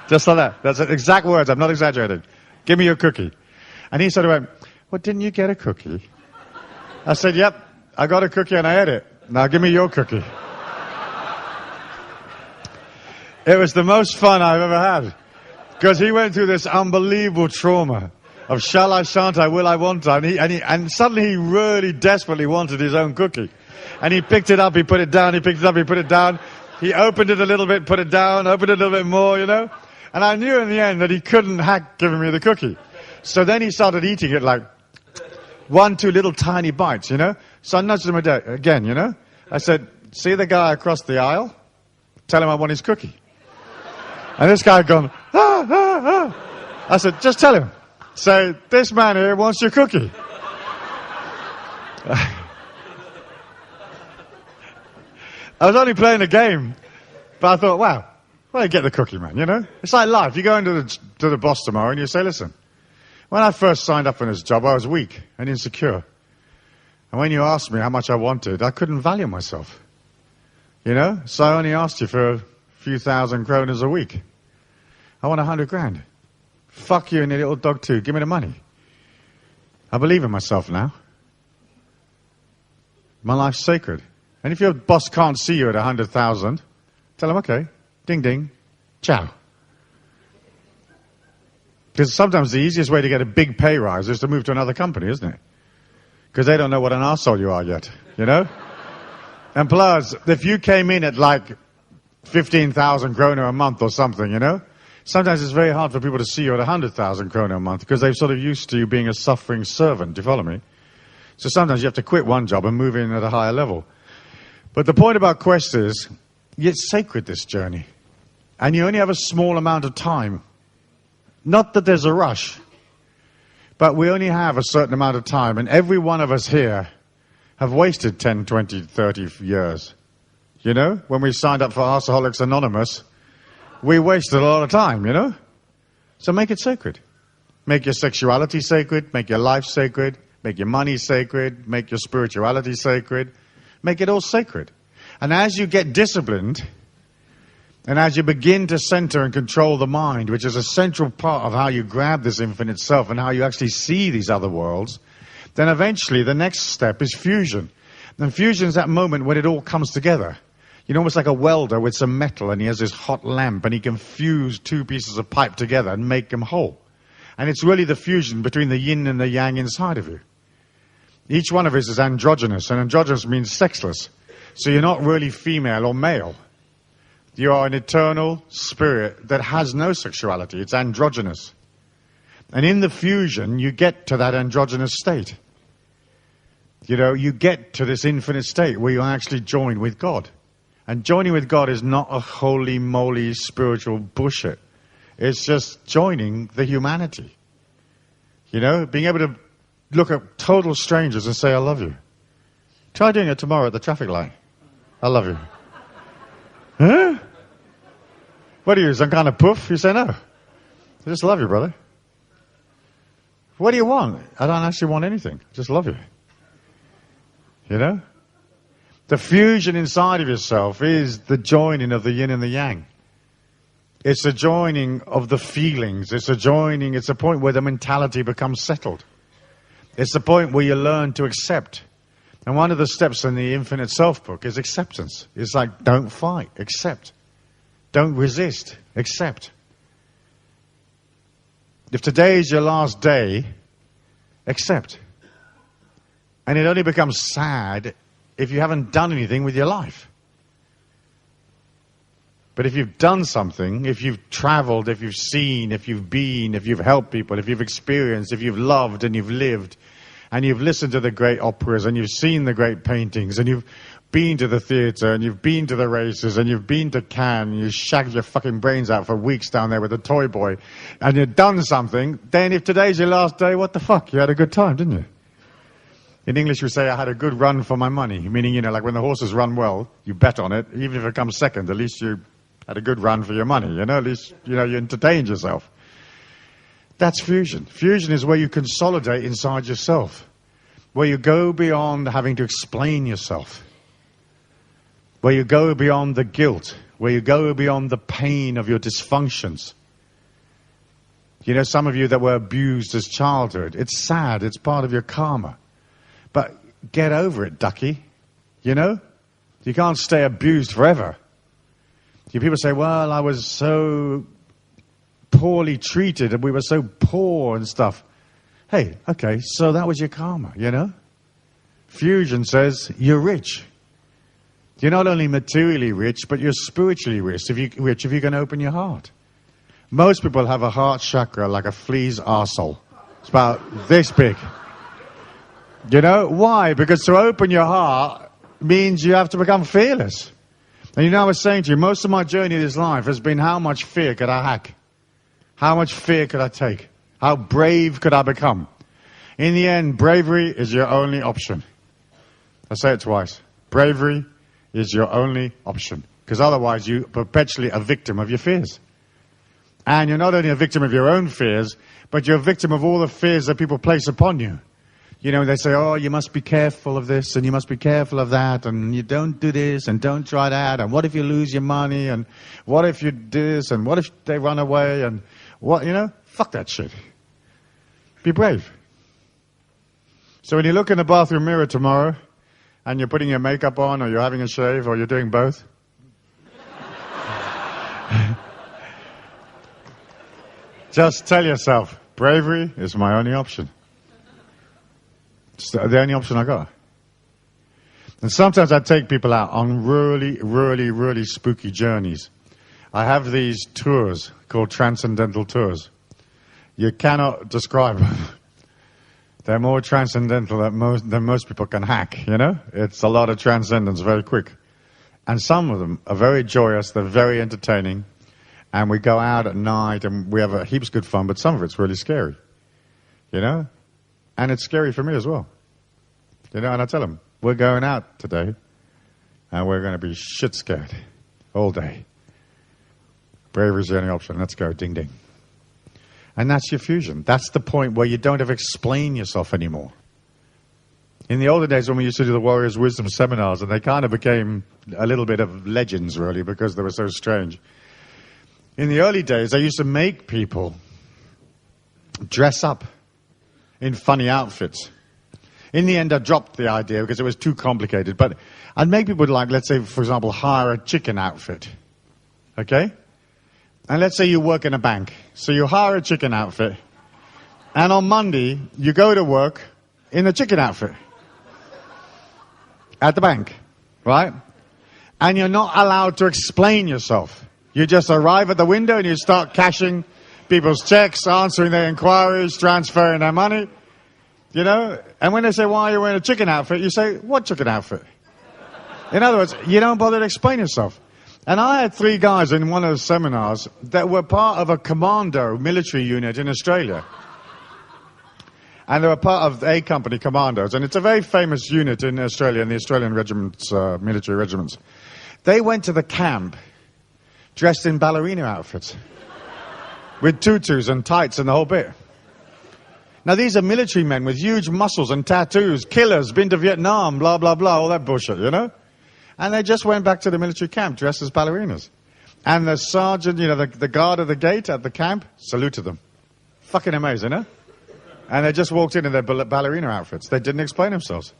A: Just like that. That's the exact words. I'm not exaggerating. Give me your cookie. And he sort of went, well, didn't you get a cookie? I said, yep, I got a cookie and I ate it. Now give me your cookie. It was the most fun I've ever had. Because he went through this unbelievable trauma of shall I, shan't I, will I, won't I? And suddenly he really desperately wanted his own cookie. And he picked it up, he put it down, he picked it up, he put it down. He opened it a little bit, put it down, opened it a little bit more, you know. And I knew in the end that he couldn't hack giving me the cookie. So then he started eating it like 1, 2 little tiny bites, you know. So I nudged him again, you know. I said, see the guy across the aisle? Tell him I want his cookie. And this guy had gone, ah, ah, ah. I said, just tell him. Say, this man here wants your cookie. I was only playing a game, but I thought, wow, well, I get the cookie, man, you know? It's like life. You go into the boss tomorrow and you say, listen, when I first signed up for this job, I was weak and insecure. And when you asked me how much I wanted, I couldn't value myself. You know? So I only asked you for a few thousand kroners a week. I want 100 grand. Fuck you and your little dog too. Give me the money. I believe in myself now. My life's sacred. And if your boss can't see you at 100,000, tell him, okay, ding ding, ciao. Because sometimes the easiest way to get a big pay rise is to move to another company, isn't it? Because they don't know what an arsehole you are yet, you know? And plus, if you came in at like 15,000 kroner a month or something, you know? Sometimes it's very hard for people to see you at 100,000 kroner a month because they're sort of used to you being a suffering servant. Do you follow me? So sometimes you have to quit one job and move in at a higher level. But the point about Quest is, it's sacred, this journey. And you only have a small amount of time. Not that there's a rush, but we only have a certain amount of time. And every one of us here have wasted 10, 20, 30 years. You know, when we signed up for Alcoholics Anonymous, we wasted a lot of time, you know? So make it sacred. Make your sexuality sacred, make your life sacred, make your money sacred, make your spirituality sacred. Make it all sacred. And as you get disciplined, and as you begin to center and control the mind, which is a central part of how you grab this infinite self and how you actually see these other worlds, then eventually the next step is fusion. And fusion is that moment when it all comes together. You know, almost like a welder with some metal, and he has this hot lamp, and he can fuse 2 pieces of pipe together and make them whole. And it's really the fusion between the yin and the yang inside of you. Each one of us is androgynous, and androgynous means sexless. So you're not really female or male. You are an eternal spirit that has no sexuality. It's androgynous. And in the fusion, you get to that androgynous state. You know, you get to this infinite state where you actually join with God. And joining with God is not a holy moly spiritual bullshit. It's just joining the humanity. You know, being able to look at total strangers and say, I love you. Try doing it tomorrow at the traffic light. I love you. Huh? What are you, some kind of poof? You say no. I just love you, brother. What do you want? I don't actually want anything. I just love you. You know? The fusion inside of yourself is the joining of the yin and the yang. It's a joining of the feelings. It's a point where the mentality becomes settled. It's the point where you learn to accept. And one of the steps in the Infinite Self book is acceptance. It's like, don't fight, accept. Don't resist, accept. If today is your last day, accept. And it only becomes sad if you haven't done anything with your life. But if you've done something, if you've traveled, if you've seen, if you've been, if you've helped people, if you've experienced, if you've loved and you've lived, and you've listened to the great operas, and you've seen the great paintings, and you've been to the theatre, and you've been to the races, and you've been to Cannes, and you shagged your fucking brains out for weeks down there with a toy boy, and you've done something, then if today's your last day, what the fuck? You had a good time, didn't you? In English, we say, I had a good run for my money. Meaning, you know, like when the horses run well, you bet on it. Even if it comes second, at least you had a good run for your money. You know, at least, you know, you entertained yourself. That's fusion. Fusion is where you consolidate inside yourself. Where you go beyond having to explain yourself. Where you go beyond the guilt. Where you go beyond the pain of your dysfunctions. You know, some of you that were abused as childhood, it's sad. It's part of your karma. But get over it, ducky. You know? You can't stay abused forever. People say, well, I was so poorly treated and we were so poor and stuff. Hey, okay, so that was your karma, you know? Fusion says you're rich. You're not only materially rich, but you're spiritually rich if you can open your heart. Most people have a heart chakra like a flea's arsehole. It's about this big. You know, why? Because to open your heart means you have to become fearless. And you know, I was saying to you, most of my journey in this life has been how much fear could I hack? How much fear could I take? How brave could I become? In the end, bravery is your only option. I say it twice. Bravery is your only option. Because otherwise you're perpetually a victim of your fears. And you're not only a victim of your own fears, but you're a victim of all the fears that people place upon you. You know, they say, oh, you must be careful of this and you must be careful of that and you don't do this and don't try that and what if you lose your money and what if you do this and what if they run away and what, you know, fuck that shit. Be brave. So when you look in the bathroom mirror tomorrow and you're putting your makeup on or you're having a shave or you're doing both, just tell yourself, bravery is my only option. It's the only option I got. And sometimes I take people out on really, really, really spooky journeys. I have these tours called Transcendental Tours. You cannot describe them. They're more transcendental than most people can hack, you know? It's a lot of transcendence very quick. And some of them are very joyous, they're very entertaining, and we go out at night and we have a heaps good fun, but some of it's really scary, you know? And it's scary for me as well. You know, and I tell them, we're going out today, and we're going to be shit scared all day. Bravery's the only option. Let's go, ding, ding. And that's your fusion. That's the point where you don't have to explain yourself anymore. In the older days when we used to do the Warriors' Wisdom seminars, and they kind of became a little bit of legends, really, because they were so strange. In the early days, I used to make people dress up in funny outfits. In the end, I dropped the idea because it was too complicated. But I'd make people, like, let's say, for example, hire a chicken outfit. Okay? And let's say you work in a bank. So you hire a chicken outfit. And on Monday, you go to work in a chicken outfit. At the bank. Right? And you're not allowed to explain yourself. You just arrive at the window and you start cashing people's checks, answering their inquiries, transferring their money. You know? And when they say, why are you wearing a chicken outfit? You say, what chicken outfit? In other words, you don't bother to explain yourself. And I had 3 guys in one of the seminars that were part of a commando military unit in Australia. And they were part of A Company Commandos. And it's a very famous unit in Australia, in the Australian regiments, military regiments. They went to the camp dressed in ballerina outfits with tutus and tights and the whole bit. Now, these are military men with huge muscles and tattoos, killers, been to Vietnam, blah, blah, blah, all that bullshit, you know? And they just went back to the military camp dressed as ballerinas. And the sergeant, you know, the guard at the gate at the camp, saluted them. Fucking amazing, huh? And they just walked in their ballerina outfits. They didn't explain themselves.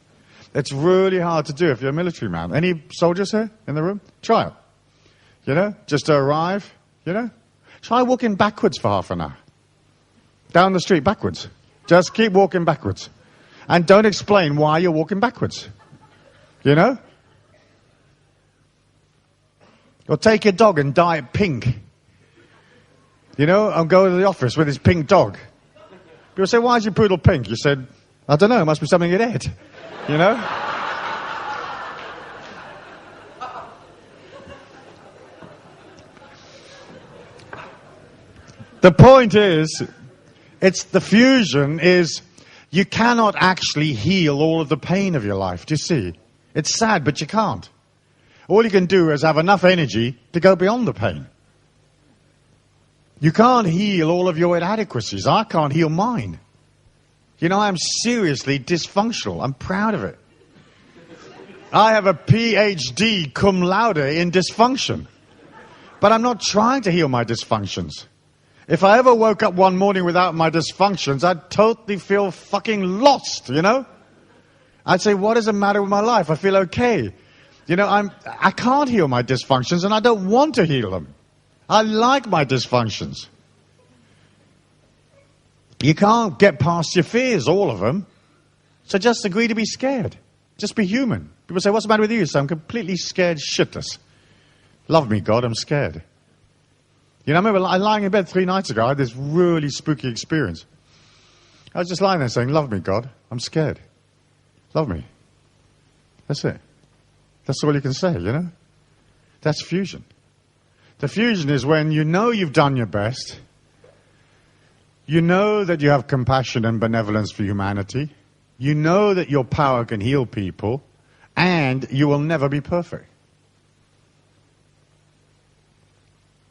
A: It's really hard to do if you're a military man. Any soldiers here in the room? Try it. You know, just to arrive, you know? Try walking backwards for half an hour. Down the street backwards. Just keep walking backwards. And don't explain why you're walking backwards. You know? Or take your dog and dye it pink. You know, and go to the office with his pink dog. People say, why is your poodle pink? You said, I don't know, it must be something it ate. You know? The point is, it's the fusion is you cannot actually heal all of the pain of your life. Do you see? It's sad, but you can't. All you can do is have enough energy to go beyond the pain. You can't heal all of your inadequacies. I can't heal mine. You know, I'm seriously dysfunctional. I'm proud of it. I have a PhD cum laude in dysfunction. But I'm not trying to heal my dysfunctions. If I ever woke up one morning without my dysfunctions, I'd totally feel fucking lost, you know? I'd say, what is the matter with my life? I feel okay. You know, I can't heal my dysfunctions, and I don't want to heal them. I like my dysfunctions. You can't get past your fears, all of them. So just agree to be scared. Just be human. People say, what's the matter with you? So I'm completely scared shitless. Love me, God, I'm scared. You know, I remember lying in bed 3 nights ago, I had this really spooky experience. I was just lying there saying, love me, God, I'm scared. Love me. That's it. That's all you can say, you know? That's fusion. The fusion is when you know you've done your best, you know that you have compassion and benevolence for humanity, you know that your power can heal people, and you will never be perfect.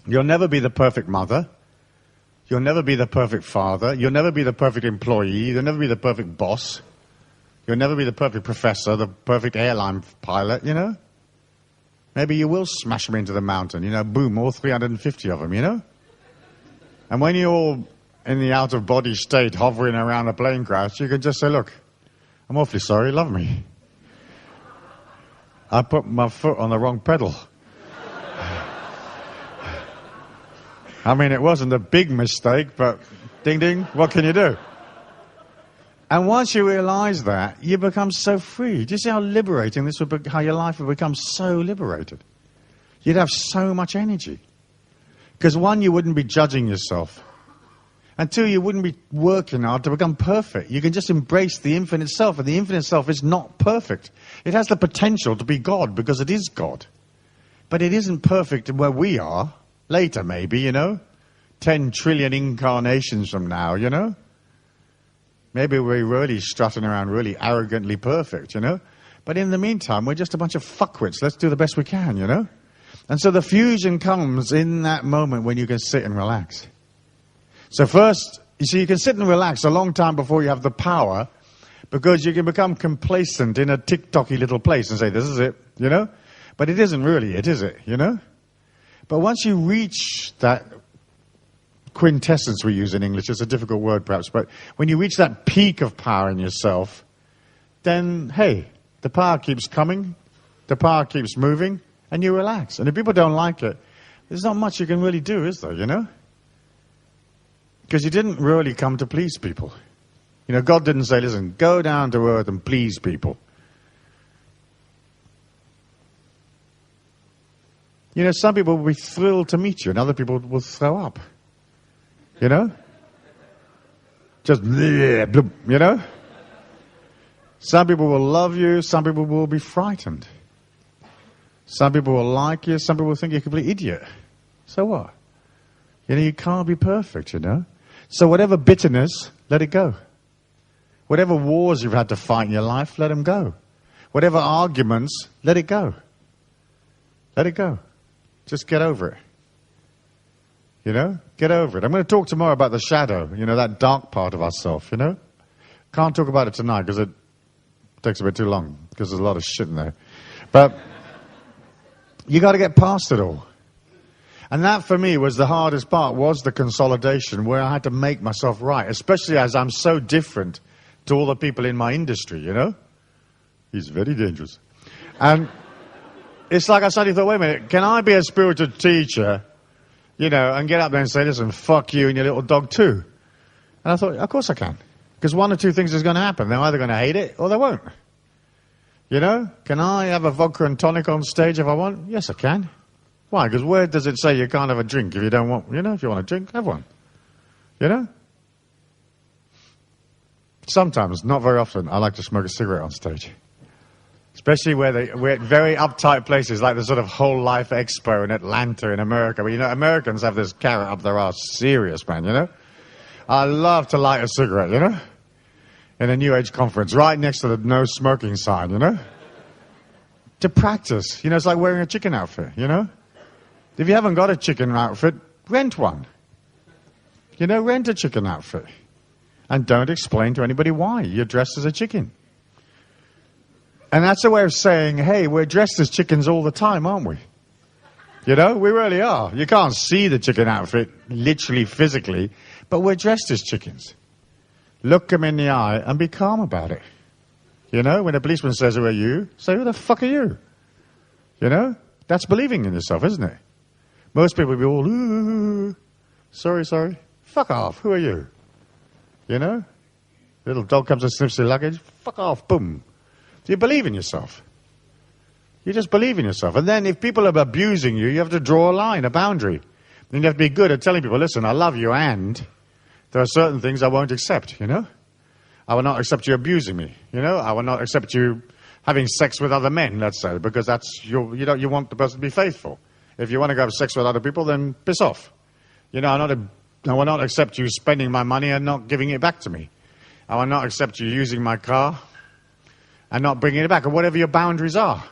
A: You'll never be the perfect mother. You'll never be the perfect father. You'll never be the perfect employee. You'll never be the perfect boss. You'll never be the perfect professor, the perfect airline pilot, you know? Maybe you will smash them into the mountain, you know, boom, all 350 of them, you know? And when you're in the out-of-body state, hovering around a plane crash, you can just say, look, I'm awfully sorry, love me. I put my foot on the wrong pedal. I mean, it wasn't a big mistake, but ding, ding, what can you do? And once you realize that, you become so free. Do you see how liberating this would be, how your life would become so liberated? You'd have so much energy. Because 1, you wouldn't be judging yourself. And 2, you wouldn't be working hard to become perfect. You can just embrace the infinite self, and the infinite self is not perfect. It has the potential to be God, because it is God. But it isn't perfect where we are. Later, maybe, you know? 10 trillion incarnations from now, you know? Maybe we're really strutting around really arrogantly perfect, you know? But in the meantime, we're just a bunch of fuckwits. Let's do the best we can, you know? And so the fusion comes in that moment when you can sit and relax. So first, you see, you can sit and relax a long time before you have the power, because you can become complacent in a tick-tocky little place and say, this is it, you know? But it isn't really it, is it, you know? But once you reach that quintessence we use in English, it's a difficult word perhaps, but when you reach that peak of power in yourself, then, hey, the power keeps coming, the power keeps moving, and you relax. And if people don't like it, there's not much you can really do, is there, you know? Because you didn't really come to please people. You know, God didn't say, listen, go down to earth and please people. You know, some people will be thrilled to meet you, and other people will throw up. You know? Just, bleh, bleh, you know? Some people will love you, some people will be frightened. Some people will like you, some people will think you're a complete idiot. So what? You know, you can't be perfect, you know? So whatever bitterness, let it go. Whatever wars you've had to fight in your life, let them go. Whatever arguments, let it go. Let it go. Just get over it. You know? Get over it. I'm going to talk tomorrow about the shadow, you know, that dark part of ourself, you know? Can't talk about it tonight because it takes a bit too long because there's a lot of shit in there. But you got to get past it all. And that for me was the hardest part, was the consolidation where I had to make myself right, especially as I'm so different to all the people in my industry, you know? He's very dangerous. And it's like I suddenly thought, wait a minute, can I be a spiritual teacher, you know, and get up there and say, listen, fuck you and your little dog too? And I thought, of course I can. Because one or two things is going to happen. They're either going to hate it or they won't. You know? Can I have a vodka and tonic on stage if I want? Yes, I can. Why? Because where does it say you can't have a drink if you don't want, you know, if you want a drink, have one. You know? Sometimes, not very often, I like to smoke a cigarette on stage. Especially we're at very uptight places like the sort of Whole Life Expo in Atlanta in America, where, you know, Americans have this carrot up their ass, serious, man, you know? I love to light a cigarette, you know? In a New Age conference, right next to the no smoking sign, you know? To practice. You know, it's like wearing a chicken outfit, you know? If you haven't got a chicken outfit, rent one. You know, rent a chicken outfit. And don't explain to anybody why you're dressed as a chicken. And that's a way of saying, hey, we're dressed as chickens all the time, aren't we? You know, we really are. You can't see the chicken outfit, literally, physically, but we're dressed as chickens. Look them in the eye and be calm about it. You know, when a policeman says, who are you? Say, who the fuck are you? You know, that's believing in yourself, isn't it? Most people will be all, ooh, sorry. Fuck off, who are you? You know? Little dog comes and sniffs your luggage, fuck off, boom. Do you believe in yourself? You just believe in yourself. And then if people are abusing you, you have to draw a line, a boundary. And you have to be good at telling people, listen, I love you and there are certain things I won't accept, you know? I will not accept you abusing me, you know? I will not accept you having sex with other men, let's say, because that's you want the person to be faithful. If you want to go have sex with other people, then piss off. You know, I will not accept you spending my money and not giving it back to me. I will not accept you using my car and not bringing it back, or whatever your boundaries are.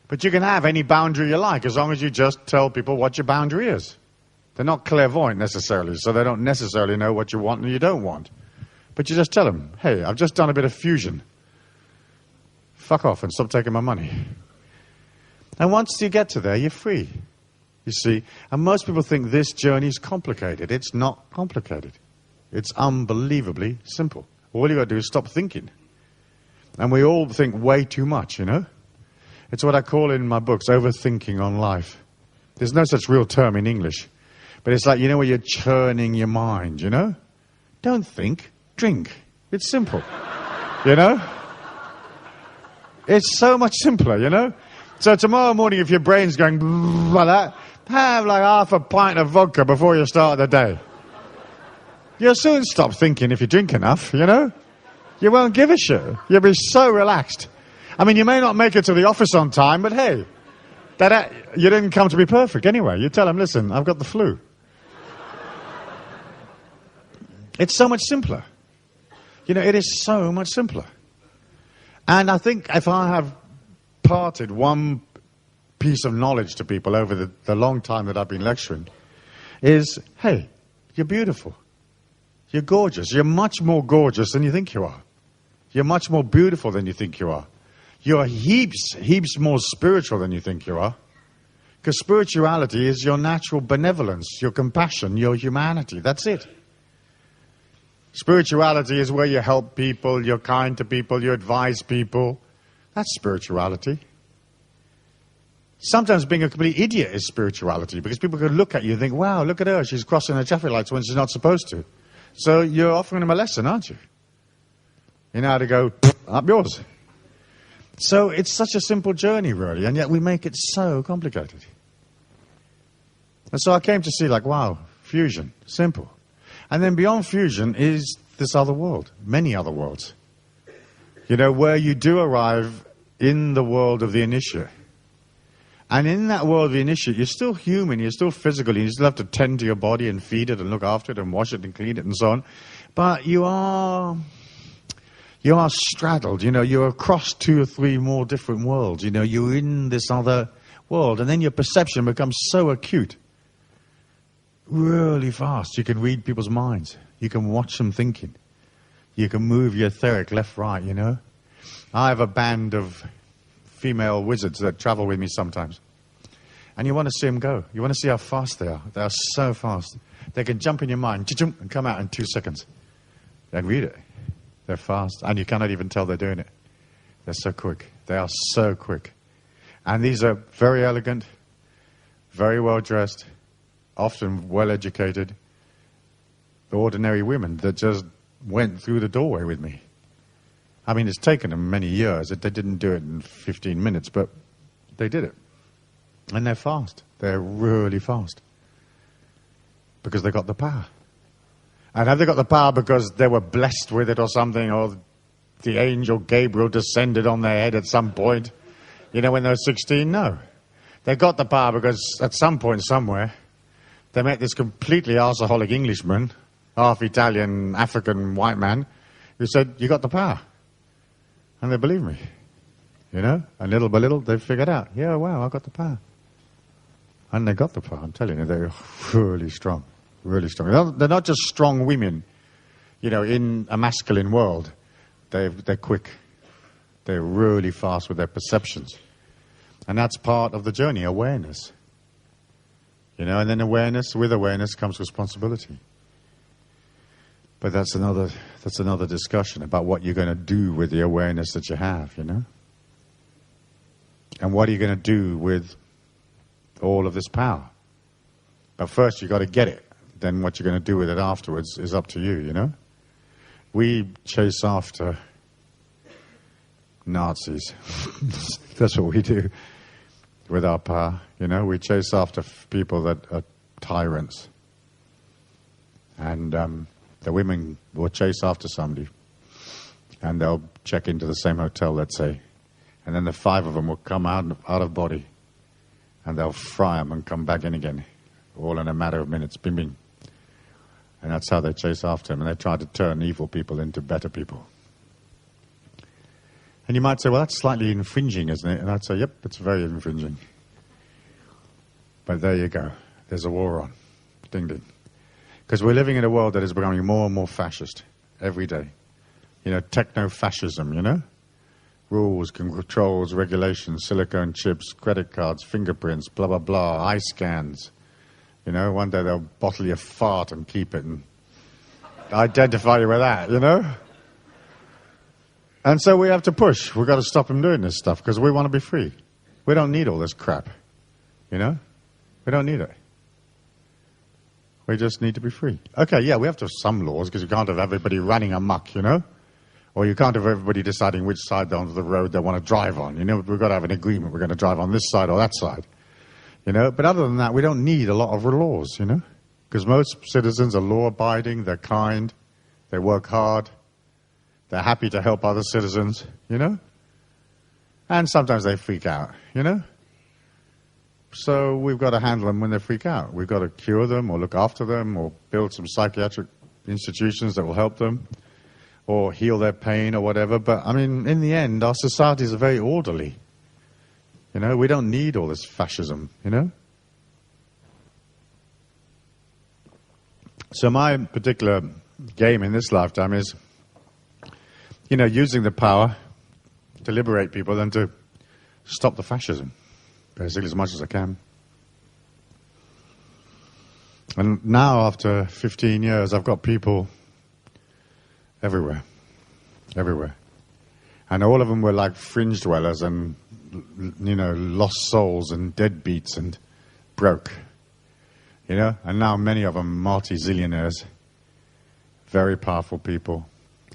A: But you can have any boundary you like, as long as you just tell people what your boundary is. They're not clairvoyant necessarily, so they don't necessarily know what you want and you don't want. But you just tell them, hey, I've just done a bit of fusion. Fuck off and stop taking my money. And once you get to there, you're free. You see, and most people think this journey is complicated. It's not complicated. It's unbelievably simple. All you got to do is stop thinking. And we all think way too much, you know? It's what I call in my books overthinking on life. There's no such real term in English. But it's like, you know, where you're churning your mind, you know? Don't think, drink. It's simple, you know? It's so much simpler, you know? So tomorrow morning, if your brain's going like that, have like half a pint of vodka before you start the day. You'll soon stop thinking if you drink enough, you know? You won't give a shit. You'll be so relaxed. I mean, you may not make it to the office on time, but hey, you didn't come to be perfect anyway. You tell them, listen, I've got the flu. It's so much simpler. You know, it is so much simpler. And I think if I have parted one piece of knowledge to people over the long time that I've been lecturing, is, hey, you're beautiful. You're gorgeous. You're much more gorgeous than you think you are. You're much more beautiful than you think you are. You're heaps more spiritual than you think you are. Because spirituality is your natural benevolence, your compassion, your humanity. That's it. Spirituality is where you help people, you're kind to people, you advise people. That's spirituality. Sometimes being a complete idiot is spirituality, because people can look at you and think, wow, look at her, she's crossing the traffic lights when she's not supposed to. So you're offering them a lesson, aren't you? You know how to go, up yours. So it's such a simple journey, really, and yet we make it so complicated. And so I came to see, like, wow, fusion, simple. And then beyond fusion is this other world, many other worlds. You know, where you do arrive in the world of the initiate. And in that world of the initiate, you're still human, you're still physical, you still have to tend to your body and feed it and look after it and wash it and clean it and so on. But you are straddled, you know, you're across 2 or 3 more different worlds. You know, you're in this other world. And then your perception becomes so acute. really fast. You can read people's minds. You can watch them thinking. You can move your etheric left, right, you know. I have a band of female wizards that travel with me sometimes. And you want to see them go. You want to see how fast they are. They are so fast. They can jump in your mind and come out in 2 seconds. Then read it. They're fast. And you cannot even tell they're doing it. They're so quick. They are so quick. And these are very elegant, very well dressed, often well educated, ordinary women that just went through the doorway with me. I mean, it's taken them many years. They didn't do it in 15 minutes, but they did it. And they're fast. They're really fast. Because they got the power. And have they got the power because they were blessed with it or something, or the angel Gabriel descended on their head at some point, you know, when they were 16? No. They got the power because at some point somewhere, they met this completely arseholic Englishman, half Italian, African, white man, who said, you got the power. And they believed me, you know? And little by little, they figured out, yeah, wow, I got the power. And they got the power, I'm telling you, they're really strong, really strong. They're not just strong women, you know, in a masculine world. They're quick. They're really fast with their perceptions. And that's part of the journey, awareness. You know, and then with awareness comes responsibility. But that's another discussion about what you're going to do with the awareness that you have, you know? And what are you going to do with all of this power? But first you've got to get it. Then what you're going to do with it afterwards is up to you, you know? We chase after Nazis. That's what we do with our power, you know? We chase after people that are tyrants. And the women will chase after somebody, and they'll check into the same hotel, let's say, and then the 5 of them will come out of body, and they'll fry them and come back in again, all in a matter of minutes, bing, bing. And that's how they chase after him, and they try to turn evil people into better people. And you might say, well, that's slightly infringing, isn't it? And I'd say, yep, it's very infringing. But there you go. There's a war on. Ding, ding. Because we're living in a world that is becoming more and more fascist every day. You know, techno-fascism, you know? Rules, controls, regulations, silicone chips, credit cards, fingerprints, blah, blah, blah, eye scans. You know, one day they'll bottle your fart and keep it and identify you with that, you know? And so we have to push. We've got to stop them doing this stuff because we want to be free. We don't need all this crap, you know? We don't need it. We just need to be free. Okay, yeah, we have to have some laws because you can't have everybody running amok, you know? Or you can't have everybody deciding which side of the road they want to drive on. You know, we've got to have an agreement. We're going to drive on this side or that side. You know, but other than that, we don't need a lot of laws, you know? Because most citizens are law-abiding, they're kind, they work hard, they're happy to help other citizens, you know? And sometimes they freak out, you know? So we've got to handle them when they freak out. We've got to cure them or look after them or build some psychiatric institutions that will help them or heal their pain or whatever. But, I mean, in the end, our societies are very orderly. You know, we don't need all this fascism, you know? So my particular game in this lifetime is, you know, using the power to liberate people and to stop the fascism. Basically, as much as I can. And now, after 15 years, I've got people everywhere. Everywhere. And all of them were like fringe dwellers and, you know, lost souls and deadbeats and broke. You know? And now many of them multi-zillionaires. Very powerful people.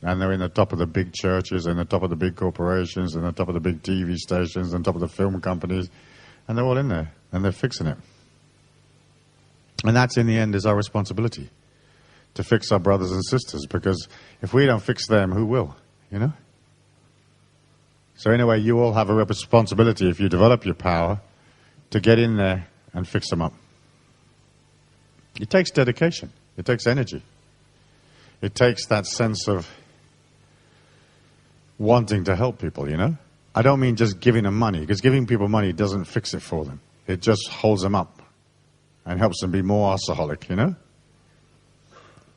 A: And they're in the top of the big churches, and the top of the big corporations, and the top of the big TV stations, and top of the film companies. And they're all in there, and they're fixing it. And that's, in the end, is our responsibility, to fix our brothers and sisters, because if we don't fix them, who will, you know? So anyway, you all have a responsibility, if you develop your power, to get in there and fix them up. It takes dedication. It takes energy. It takes that sense of wanting to help people, you know? I don't mean just giving them money, because giving people money doesn't fix it for them. It just holds them up. and helps them be more alcoholic, you know?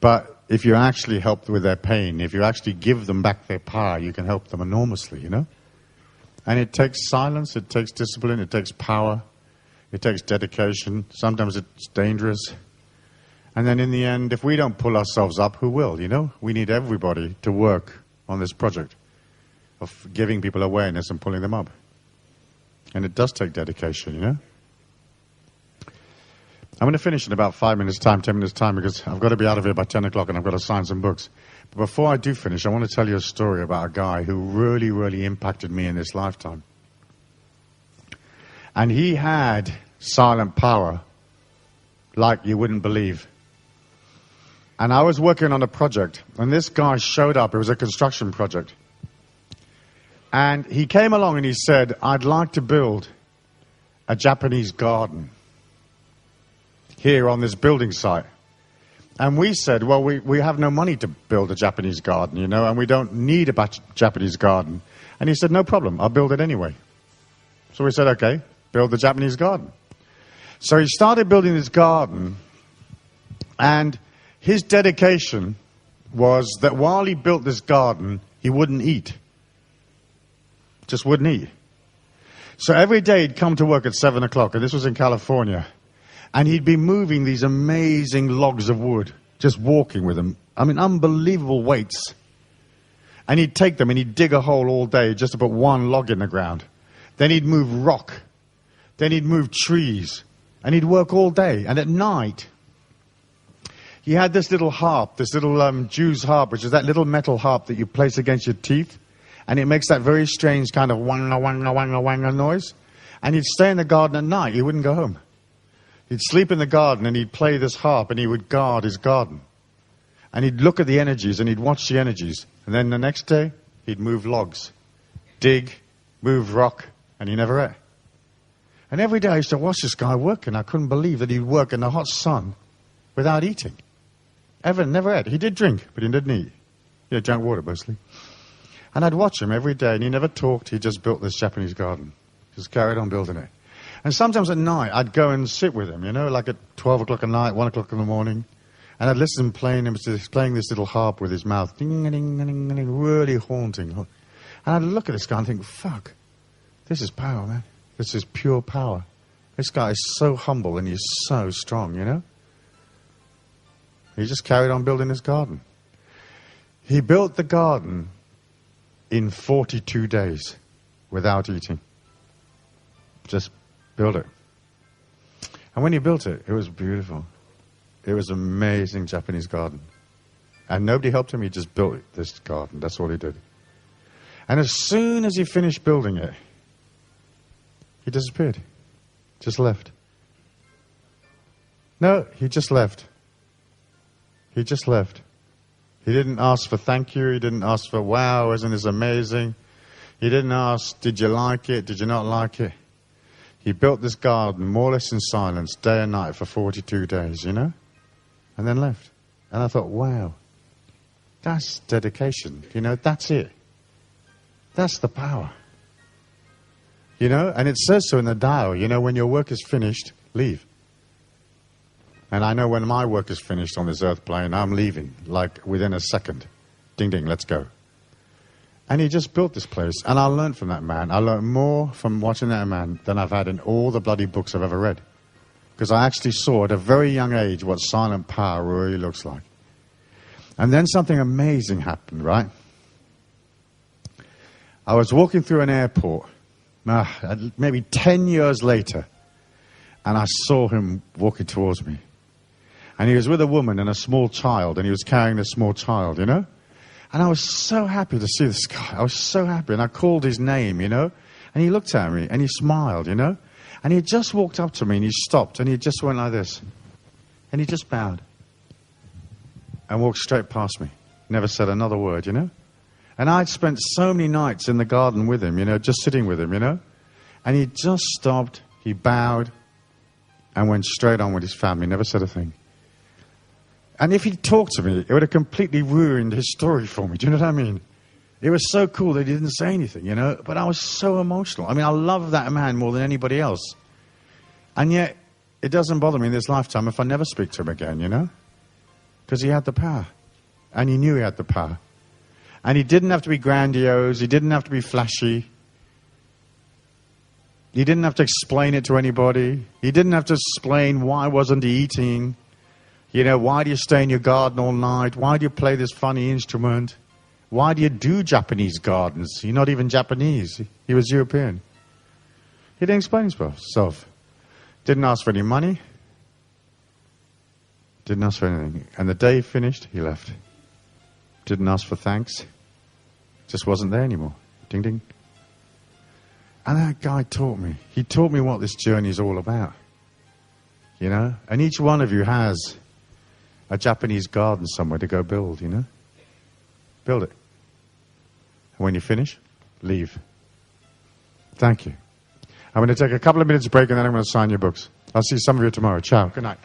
A: But if you actually help with their pain, if you actually give them back their power, you can help them enormously, you know? And it takes silence, it takes discipline, it takes power, it takes dedication. Sometimes it's dangerous. And then in the end, if we don't pull ourselves up, who will, you know? We need everybody to work on this project of giving people awareness and pulling them up. And it does take dedication, you know? I'm going to finish in about 5 minutes' time, 10 minutes' time, because I've got to be out of here by 10 o'clock and I've got to sign some books. But before I do finish, I want to tell you a story about a guy who really, really impacted me in this lifetime. And he had silent power like you wouldn't believe. And I was working on a project, and this guy showed up. It was a construction project. And he came along and he said, I'd like to build a Japanese garden here on this building site. And we said, well, we have no money to build a Japanese garden, you know, and we don't need a Japanese garden. And he said, no problem, I'll build it anyway. So we said, okay, build the Japanese garden. So he started building this garden, and his dedication was that while he built this garden, he wouldn't eat. Just wouldn't eat. So every day he'd come to work at 7 o'clock, and this was in California, and he'd be moving these amazing logs of wood, just walking with them. I mean, unbelievable weights. And he'd take them and he'd dig a hole all day just to put one log in the ground. Then he'd move rock. Then he'd move trees. And he'd work all day. And at night, he had this little harp, this little Jew's harp, which is that little metal harp that you place against your teeth. And it makes that very strange kind of wanga, wanga, wanga, wanga noise. And he'd stay in the garden at night. He wouldn't go home. He'd sleep in the garden and he'd play this harp and he would guard his garden. And he'd look at the energies and he'd watch the energies. And then the next day, he'd move logs, dig, move rock, and he never ate. And every day I used to watch this guy working. I couldn't believe that he'd work in the hot sun without eating. Never ate. He did drink, but he didn't eat. He drank water mostly. And I'd watch him every day, and he never talked. He just built this Japanese garden. Just carried on building it. And sometimes at night, I'd go and sit with him, you know, like at 12 o'clock at night, 1 o'clock in the morning. And I'd listen to him playing. He was playing this little harp with his mouth. Ding-a-ding-a-ding-a-ding, really haunting. And I'd look at this guy and think, fuck, this is power, man. This is pure power. This guy is so humble and he's so strong, you know. He just carried on building his garden. He built the garden in 42 days without eating. Just built it. And when he built it, it was beautiful. It was an amazing Japanese garden. And nobody helped him. He just built this garden. That's all he did. And as soon as he finished building it, he disappeared. Just left. No, he just left. He just left. He didn't ask for thank you. He didn't ask for, wow, isn't this amazing? He didn't ask, did you like it? Did you not like it? He built this garden more or less in silence, day and night for 42 days, you know? And then left. And I thought, wow, that's dedication. You know, that's it. That's the power. You know, and it says so in the Tao, you know, when your work is finished, leave. And I know when my work is finished on this earth plane, I'm leaving, like within a second. Ding, ding, let's go. And he just built this place. And I learned from that man. I learned more from watching that man than I've had in all the bloody books I've ever read. Because I actually saw at a very young age what silent power really looks like. And then something amazing happened, right? I was walking through an airport, maybe 10 years later, and I saw him walking towards me. And he was with a woman and a small child, and he was carrying a small child, you know? And I was so happy to see this guy. I was so happy. And I called his name, you know? And he looked at me, and he smiled, you know? And he just walked up to me, and he stopped, and he just went like this. And he just bowed. And walked straight past me. Never said another word, you know? And I'd spent so many nights in the garden with him, you know, just sitting with him, you know? And he just stopped, he bowed, and went straight on with his family, never said a thing. And if he'd talked to me, it would have completely ruined his story for me. Do you know what I mean? It was so cool that he didn't say anything, you know? But I was so emotional. I mean, I love that man more than anybody else. And yet, it doesn't bother me in this lifetime if I never speak to him again, you know? Because he had the power. And he knew he had the power. And he didn't have to be grandiose. He didn't have to be flashy. He didn't have to explain it to anybody. He didn't have to explain why wasn't he eating. You know, why do you stay in your garden all night? Why do you play this funny instrument? Why do you do Japanese gardens? You're not even Japanese. He was European. He didn't explain himself. Didn't ask for any money. Didn't ask for anything. And the day he finished, he left. Didn't ask for thanks. Just wasn't there anymore. Ding, ding. And that guy taught me. He taught me what this journey is all about. You know? And each one of you has a Japanese garden somewhere to go build, you know? Build it. And when you finish, leave. Thank you. I'm going to take a couple of minutes break and then I'm going to sign your books. I'll see some of you tomorrow. Ciao. Good night.